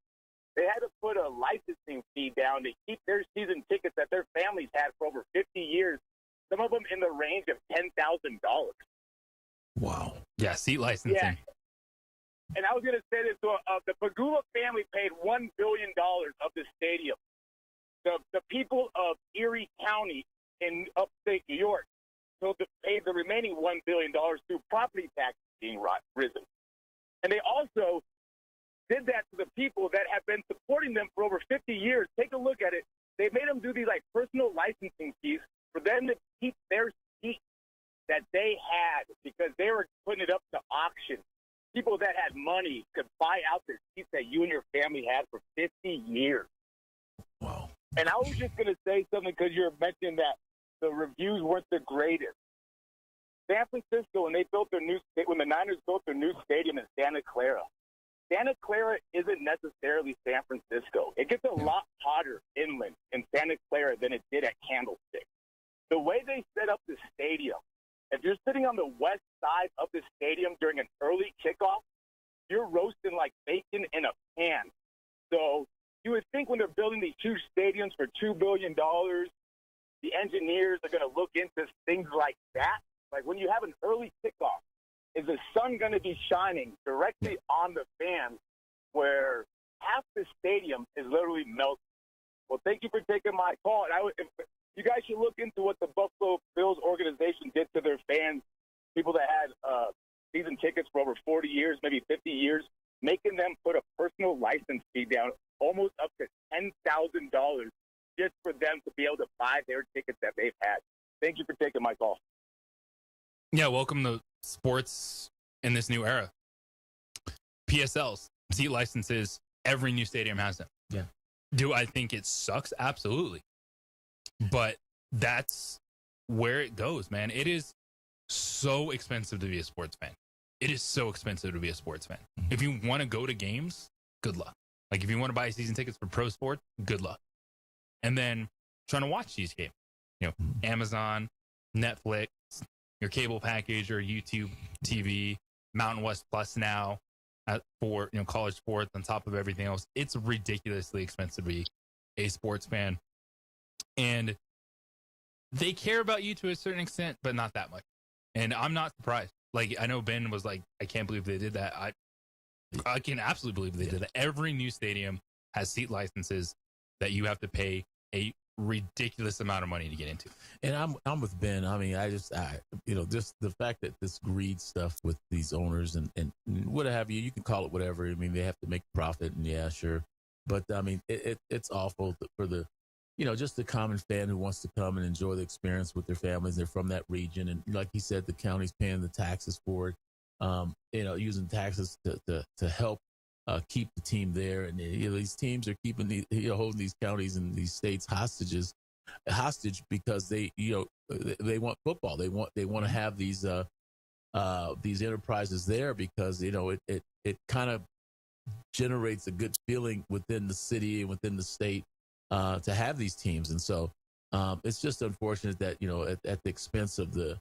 they had to put a licensing fee down to keep their season tickets that their families had for over 50 years, some of them in the range of $10,000. Wow. Yeah, seat licensing. Yeah. And I was going to say this, the Pagula family paid $1 billion of the stadium. The people of Erie County in upstate New York paid the remaining $1 billion through property taxes being risen. And they also did that to the people that have been supporting them for over 50 years. Take a look at it. They made them do these personal licensing fees for them to keep their seats that they had, because they were putting it up to auction. People that had money could buy out the seats that you and your family had for 50 years. Wow. And I was just going to say something, because you're mentioning that the reviews weren't the greatest. San Francisco, when the Niners built their new stadium in Santa Clara isn't necessarily San Francisco. It gets a lot hotter inland in Santa Clara than it did at Candlestick. The way they set up the stadium, if you're sitting on the west side of the stadium during an early kickoff, you're roasting like bacon in a pan. So you would think when they're building these huge stadiums for $2 billion, the engineers are going to look into things like that. Like when you have an early kickoff, is the sun going to be shining directly on the fans where half the stadium is literally melting? Well, thank you for taking my call. And you guys should look into what the Buffalo Bills organization did to their fans, people that had season tickets for over 40 years, maybe 50 years, making them put a personal license fee down almost up to $10,000 just for them to be able to buy their tickets that they've had. Thank you for taking my call. Yeah, welcome to sports in this new era. PSLs, seat licenses, every new stadium has them. Yeah. Do I think it sucks? Absolutely. But that's where it goes, man. It is so expensive to be a sports fan. It is so expensive to be a sports fan. Mm-hmm. If you want to go to games, good luck. Like if you want to buy season tickets for pro sports, good luck. And then trying to watch these games, Amazon, Netflix, your cable package or YouTube TV, Mountain West Plus now. for college sports on top of everything else. It's ridiculously expensive to be a sports fan, and they care about you to a certain extent, but not that much. And I'm not surprised. Like, I know Ben was like, I can't believe they did that. I can absolutely believe they did that. Every new stadium has seat licenses that you have to pay a ridiculous amount of money to get into. And I'm with Ben. I mean, just the fact that this greed stuff with these owners and what have you can call it whatever. I mean, they have to make profit, and yeah, sure. But I mean, it's awful for the, just the common fan who wants to come and enjoy the experience with their families. They're from that region. And like he said, the county's paying the taxes for it, using taxes to help keep the team there. And these teams are keeping holding these counties and these states hostage because they they want football. They want to have these enterprises there because it kind of generates a good feeling within the city and within the state to have these teams. And so it's just unfortunate that at the expense of the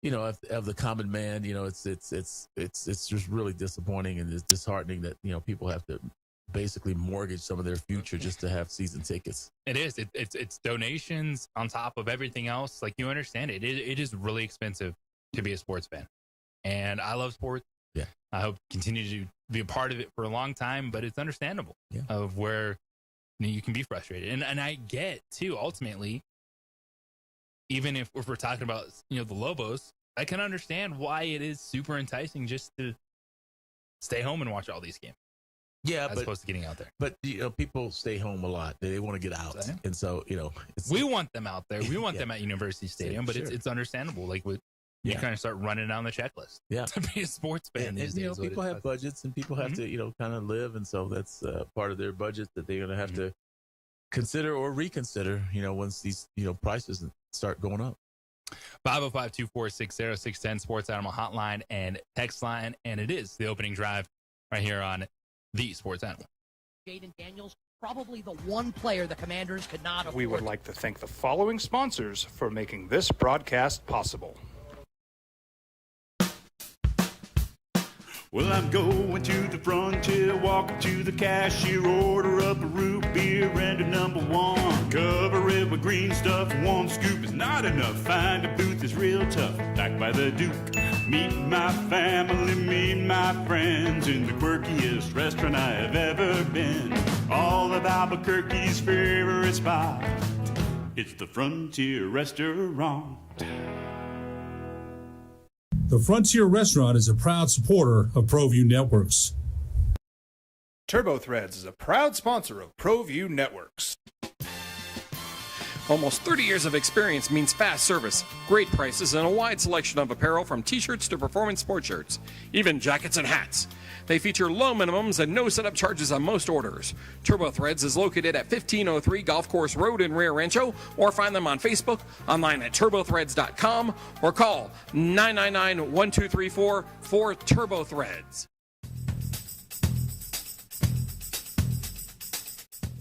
of the common man, it's just really disappointing, and it's disheartening that people have to basically mortgage some of their future just to have season tickets. It is. It's donations on top of everything else. Like, you understand it. It is really expensive to be a sports fan, and I love sports. Yeah, I hope to continue to be a part of it for a long time, but it's understandable of where you can be frustrated, and I get too. Ultimately, even if we're talking about the Lobos, I can understand why it is super enticing just to stay home and watch all these games. Yeah, as opposed to getting out there. But people stay home a lot. They want to get out, and so we want them out there. We want them at University Stadium, but it's understandable. Like, you kind of start running down the checklist. Yeah, to be a sports fan these days. People have budgets, and people have to kind of live, and so that's part of their budget that they're going to have to consider or reconsider. Once these prices start going up. 505-246-0610 Sports Animal Hotline and text line, and it is the opening drive right here on the Sports Animal. Jaden Daniels, probably the one player the Commanders could not afford. We would like to thank the following sponsors for making this broadcast possible. Well, I'm going to the frontier, walking to the cashier, order up a root beer and a number one. Cover it with green stuff, one scoop is not enough. Find a booth is real tough, back by the Duke. Meet my family, meet my friends in the quirkiest restaurant I have ever been. All of Albuquerque's favorite spot, it's the Frontier Restaurant. The Frontier Restaurant is a proud supporter of ProView Networks. TurboThreads is a proud sponsor of ProView Networks. Almost 30 years of experience means fast service, great prices, and a wide selection of apparel from t-shirts to performance sport shirts, even jackets and hats. They feature low minimums and no setup charges on most orders. TurboThreads is located at 1503 Golf Course Road in Rio Rancho, or find them on Facebook, online at turbothreads.com, or call 999-1234 for TurboThreads.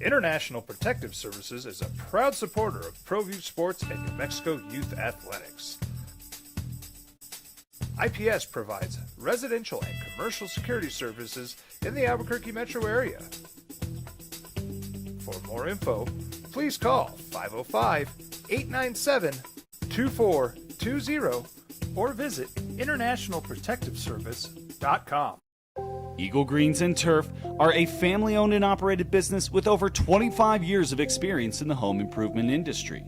International Protective Services is a proud supporter of ProView Sports and New Mexico Youth Athletics. IPS provides residential and commercial security services in the Albuquerque metro area. For more info, please call 505-897-2420 or visit internationalprotectiveservice.com. Eagle Greens and Turf are a family-owned and operated business with over 25 years of experience in the home improvement industry.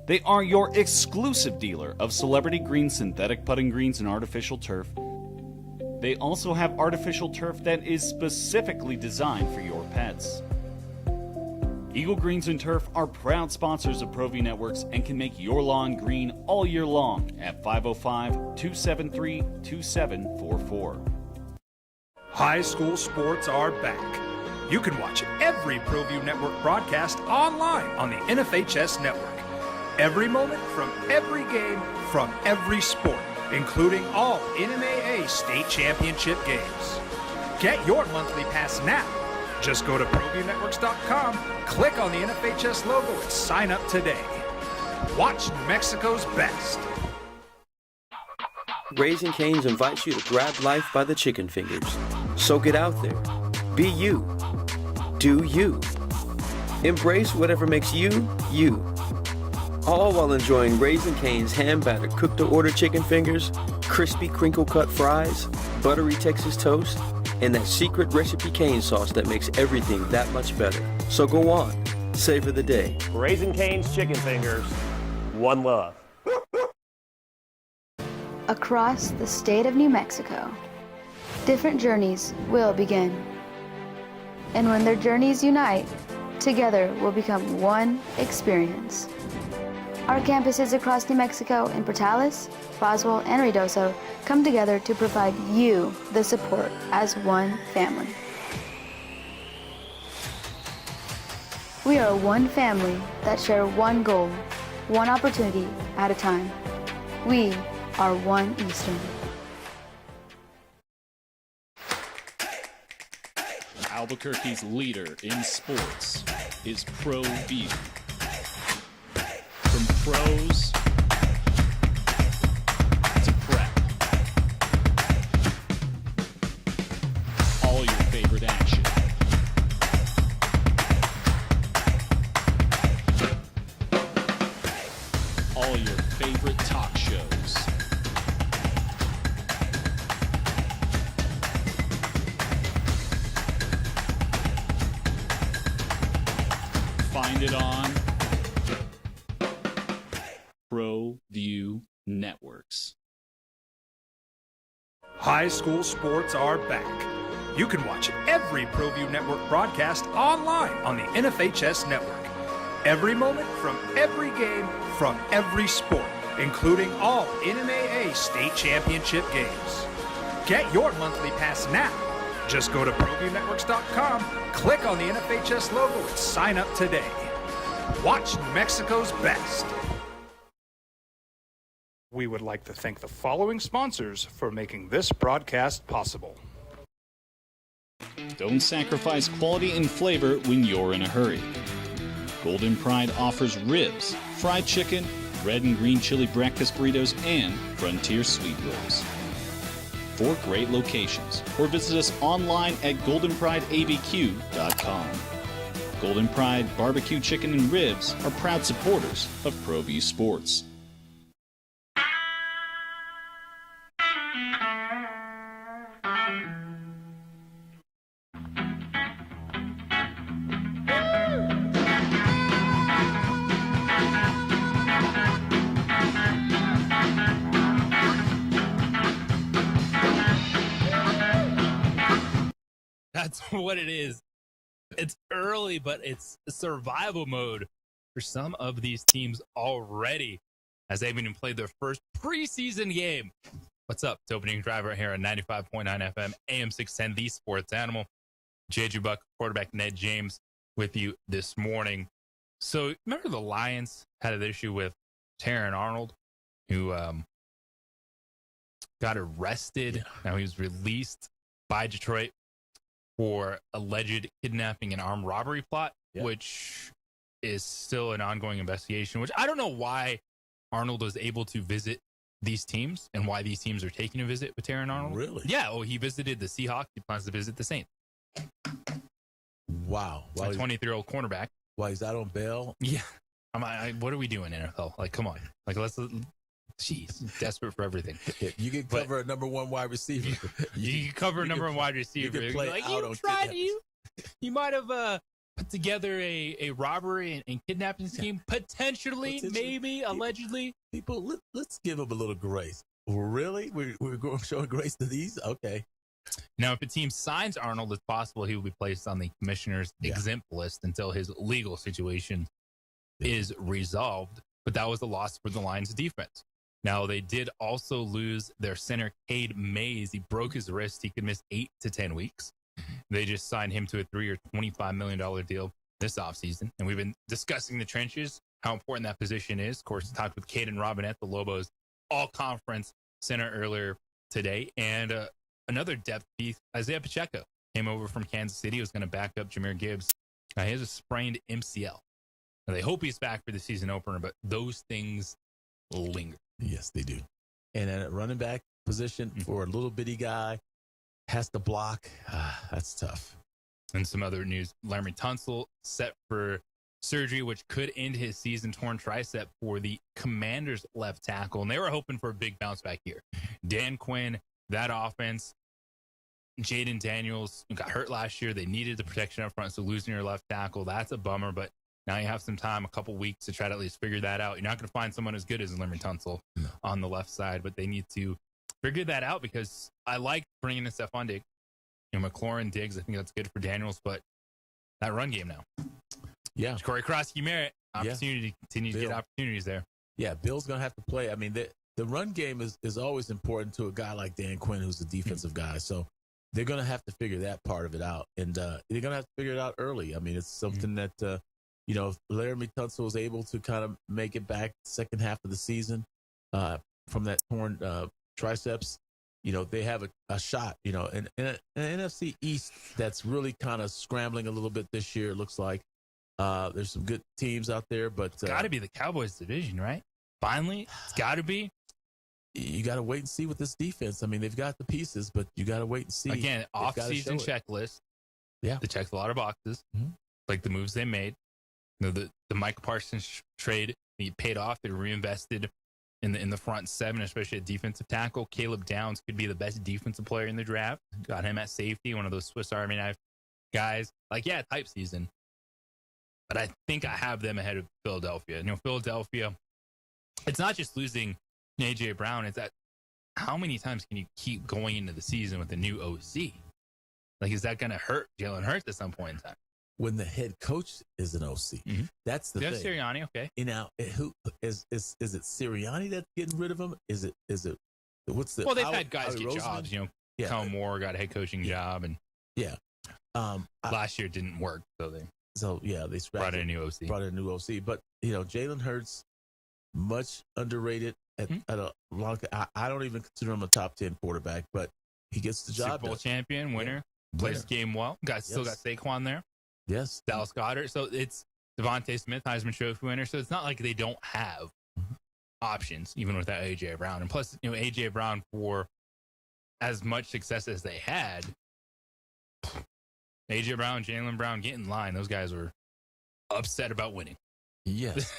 They are your exclusive dealer of celebrity green, synthetic putting greens, and artificial turf. They also have artificial turf that is specifically designed for your pets. Eagle Greens and Turf are proud sponsors of ProView Networks and can make your lawn green all year long at 505-273-2744. High school sports are back. You can watch every ProView Network broadcast online on the NFHS network. Every moment from every game from every sport, including all NMAA state championship games. Get your monthly pass now. Just go to ProViewNetworks.com, click on the NFHS logo, and sign up today. Watch New Mexico's best. Raising Cane's invites you to grab life by the chicken fingers. So get out there. Be you. Do you. Embrace whatever makes you, you. All while enjoying Raising Cane's hand-battered cooked-to-order chicken fingers, crispy crinkle-cut fries, buttery Texas toast, and that secret recipe cane sauce that makes everything that much better. So go on, savor the day. Raising Cane's chicken fingers, one love. Across the state of New Mexico, different journeys will begin. And when their journeys unite, together will become one experience. Our campuses across New Mexico in Portales, Roswell, and Ruidoso come together to provide you the support as one family. We are one family that share one goal, one opportunity at a time. We are One Eastern. Albuquerque's leader in sports is ProView. From pros to prep, all your favorite action. All your favorite talk shows. Find it on ProView Networks. High school sports are back. You can watch every ProView Network broadcast online on the NFHS network. Every moment from every game from every sport, including all NMAA state championship games. Get your monthly pass now. Just go to ProViewNetworks.com, click on the NFHS logo, and sign up today. Watch New Mexico's best. We would like to thank the following sponsors for making this broadcast possible. Don't sacrifice quality and flavor when you're in a hurry. Golden Pride offers ribs, fried chicken, red and green chili breakfast burritos, and Frontier sweet rolls. 4 great locations, or visit us online at goldenprideabq.com. Golden Pride Barbecue Chicken and Ribs are proud supporters of ProView Sports. That's what it is. It's early, but it's survival mode for some of these teams already, as they've even played their first preseason game. What's up? It's Opening Drive right here on 95.9 FM, AM 610, The Sports Animal. JJ Buck, quarterback Ned James, with you this morning. So remember the Lions had an issue with Taron Arnold, who got arrested. Now he was released by Detroit for alleged kidnapping and armed robbery plot, which is still an ongoing investigation, which I don't know why Arnold was able to visit these teams and why these teams are taking a visit with Taron Arnold. Really? Yeah. Oh, he visited the Seahawks. He plans to visit the Saints. Wow. A 23-year-old cornerback. Why he's out on bail? Yeah. What are we doing, NFL? Like, come on. Like, jeez, desperate for everything. You can cover a number 1 wide receiver. You can cover a number 1 wide receiver. You can play like, out you on tried you might have put together a robbery and kidnapping scheme, potentially, maybe, allegedly. People, let's give them a little grace. Really? We're showing grace to these? Okay. Now, if a team signs Arnold, it's possible he will be placed on the commissioner's exempt list until his legal situation is resolved. But that was a loss for the Lions' defense. Now, they did also lose their center, Cade Mays. He broke his wrist. He could miss 8 to 10 weeks. They just signed him to a 3-year, $25 million deal this offseason. And we've been discussing the trenches, how important that position is. Of course, talked with Caden Robinette, the Lobos all-conference center earlier today. And another depth piece, Isaiah Pacheco, came over from Kansas City. He was going to back up Jahmyr Gibbs. He has a sprained MCL. Now, they hope he's back for the season opener, but those things linger. Yes, they do. And at running back, position for a little bitty guy. Has to block. That's tough. And some other news: Laremy Tunsil set for surgery, which could end his season. Torn tricep for the Commanders left tackle, and they were hoping for a big bounce back here. Dan Quinn, that offense. Jaden Daniels got hurt last year. They needed the protection up front, so losing your left tackle, that's a bummer. But now you have some time, a couple weeks to try to at least figure that out. You're not going to find someone as good as Laremy Tunsil on the left side, but they need to figure that out because I like bringing in Stephon Diggs. McLaurin, Diggs, I think that's good for Daniels, but that run game now. Yeah. Corey Krosky-Merritt, opportunity to continue to get opportunities there. Yeah, Bill's going to have to play. I mean, the run game is always important to a guy like Dan Quinn, who's a defensive guy. So they're going to have to figure that part of it out. And they're going to have to figure it out early. I mean, it's something that, if Laremy Tunsil was able to kind of make it back second half of the season from that torn triceps, they have a shot, and an NFC East that's really kind of scrambling a little bit this year, it looks like. There's some good teams out there, but it's got to be the Cowboys division, right? Finally, it's got to be. You got to wait and see with this defense. I mean, they've got the pieces, but you got to wait and see. Again, off-season checklist. Yeah, they checked a lot of boxes, like the moves they made. The Mike Parsons trade, he paid off. They reinvested in the front seven, especially at defensive tackle. Caleb Downs could be the best defensive player in the draft. Got him at safety, one of those Swiss Army knife guys. Type season. But I think I have them ahead of Philadelphia. Philadelphia, it's not just losing A.J. Brown. It's that how many times can you keep going into the season with a new OC? Is that going to hurt Jalen Hurts at some point in time? When the head coach is an OC, that's the thing. Sirianni, okay. Who is it? Sirianni that's getting rid of him? Is it? What's the? Well, they've had guys get Roseman? jobs. Kellen Moore got a head coaching job, and last year didn't work, they brought in a new OC. But Jalen Hurts, much underrated at a long. I don't even consider him a top 10 quarterback, but he gets the job. Super Bowl champion, winner, plays the game well. Still got Saquon there. Yes, Dallas Goedert. So it's Devontae Smith, Heisman Trophy winner. So it's not like they don't have options, even without A.J. Brown. And plus, A.J. Brown, for as much success as they had, A.J. Brown, Jalen Brown, get in line. Those guys were upset about winning. Yes.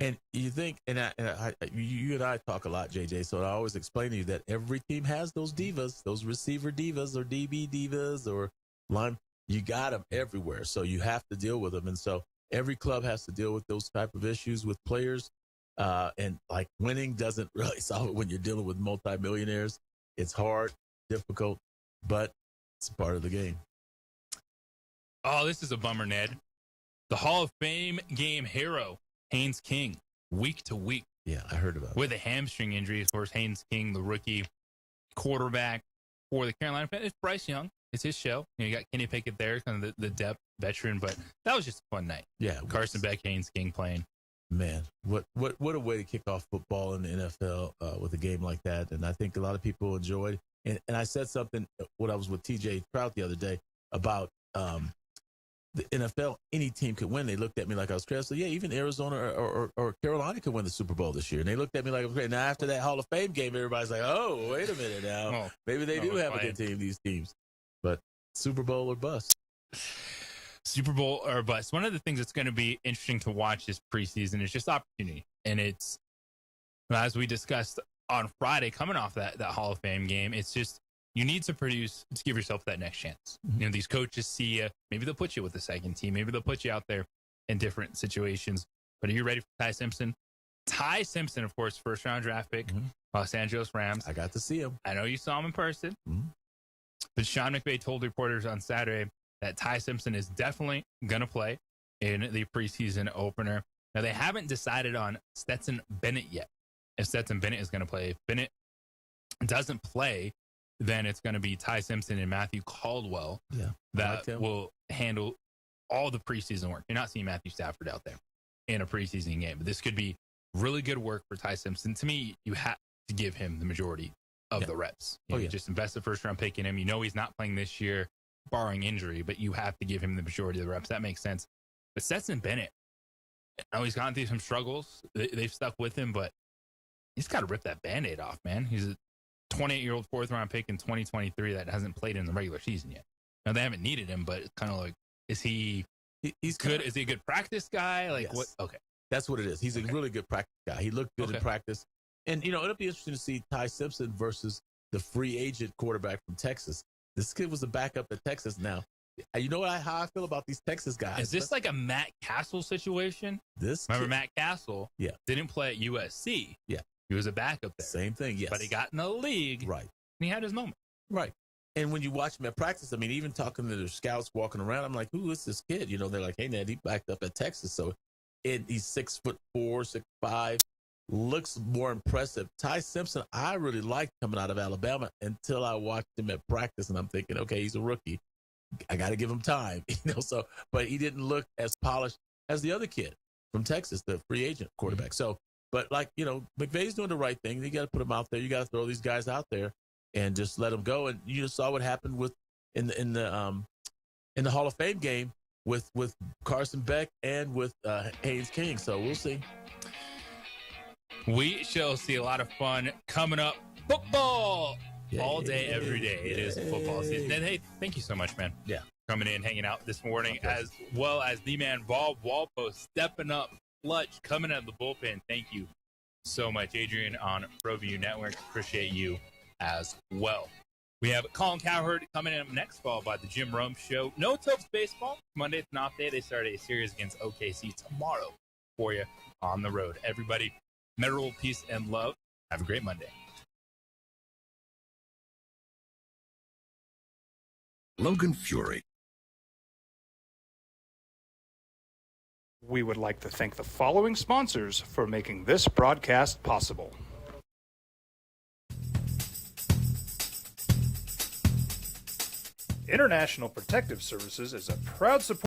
And you think, you and I talk a lot, JJ, so I always explain to you that every team has those divas, those receiver divas or DB divas or line. You got them everywhere, so you have to deal with them. And so every club has to deal with those type of issues with players. And winning doesn't really solve it when you're dealing with multimillionaires. It's hard, difficult, but it's part of the game. Oh, this is a bummer, Ned. The Hall of Fame game hero, Haynes King, week to week. Yeah, I heard about it. With a hamstring injury. Of course, Haynes King, the rookie quarterback for the Carolina Panthers. It's Bryce Young. It's his show. You got Kenny Pickett there, kind of the depth veteran, but that was just a fun night. Yeah. Carson Beck, Haynes King playing. Man, what a way to kick off football in the NFL with a game like that. And I think a lot of people enjoyed. And I said something when I was with TJ Trout the other day about the NFL, any team could win. They looked at me like I was crazy. So, yeah, even Arizona or Carolina could win the Super Bowl this year. And they looked at me like I was crazy. Now, after that Hall of Fame game, everybody's like, oh, wait a minute now. Maybe they do have a good team, these teams. But Super Bowl or bust. Super Bowl or bust. One of the things that's going to be interesting to watch this preseason is just opportunity. And it's, as we discussed on Friday, coming off that Hall of Fame game, it's just, you need to produce to give yourself that next chance. These coaches see you. Maybe they'll put you with the second team. Maybe they'll put you out there in different situations. But are you ready for Ty Simpson? Ty Simpson, of course, first round draft pick, Los Angeles Rams. I got to see him. I know you saw him in person. But Sean McVay told reporters on Saturday that Ty Simpson is definitely going to play in the preseason opener. Now, they haven't decided on Stetson Bennett yet. If Stetson Bennett is going to play. If Bennett doesn't play, then it's going to be Ty Simpson and Matthew Caldwell that will handle all the preseason work. You're not seeing Matthew Stafford out there in a preseason game. But this could be really good work for Ty Simpson. To me, you have to give him the majority of the reps. You just invest the first round pick in him. You know he's not playing this year, barring injury, but you have to give him the majority of the reps. That makes sense. But Stetson Bennett, I know he's gone through some struggles. They've stuck with him, but he's got to rip that Band-Aid off, man. He's 28-year-old fourth-round pick in 2023 that hasn't played in the regular season yet. Now, they haven't needed him, but it's kind of like, is he's good? Is he a good practice guy? Like, yes. what? Okay. That's what it is. He's a really good practice guy. He looked good in practice. And, it'll be interesting to see Ty Simpson versus the free agent quarterback from Texas. This kid was a backup at Texas now. You know how I feel about these Texas guys. Is this like a Matt Castle situation? Remember Matt Castle? Yeah. Didn't play at USC. Yeah. He was a backup there. Same thing, yes. But he got in the league. Right. And he had his moment. Right. And when you watch him at practice, I mean, even talking to the scouts walking around, I'm like, who is this kid? They're like, hey, man, he backed up at Texas. So he's 6'4", 6'5", looks more impressive. Ty Simpson, I really liked coming out of Alabama until I watched him at practice, and I'm thinking, okay, he's a rookie. I got to give him time, but he didn't look as polished as the other kid from Texas, the free agent quarterback. So, but McVay's doing the right thing. You got to put him out there. You got to throw these guys out there and just let them go. And you just saw what happened with in the Hall of Fame game with Carson Beck and with Haynes King. So we'll see. We shall see a lot of fun coming up. Football all day, every day. It is football season. And hey, thank you so much, man. Yeah. Coming in, hanging out this morning, as well as the man, Bob Walpo, stepping up, clutch, coming out of the bullpen. Thank you so much, Adrian, on ProView Network. Appreciate you as well. We have Colin Cowherd coming in up next, followed by the Jim Rome Show. No Topes baseball. Monday, it's an off day. They start a series against OKC tomorrow for you on the road. Everybody, medical peace and love. Have a great Monday. Logan Fury. We would like to thank the following sponsors for making this broadcast possible. International Protective Services is a proud supporter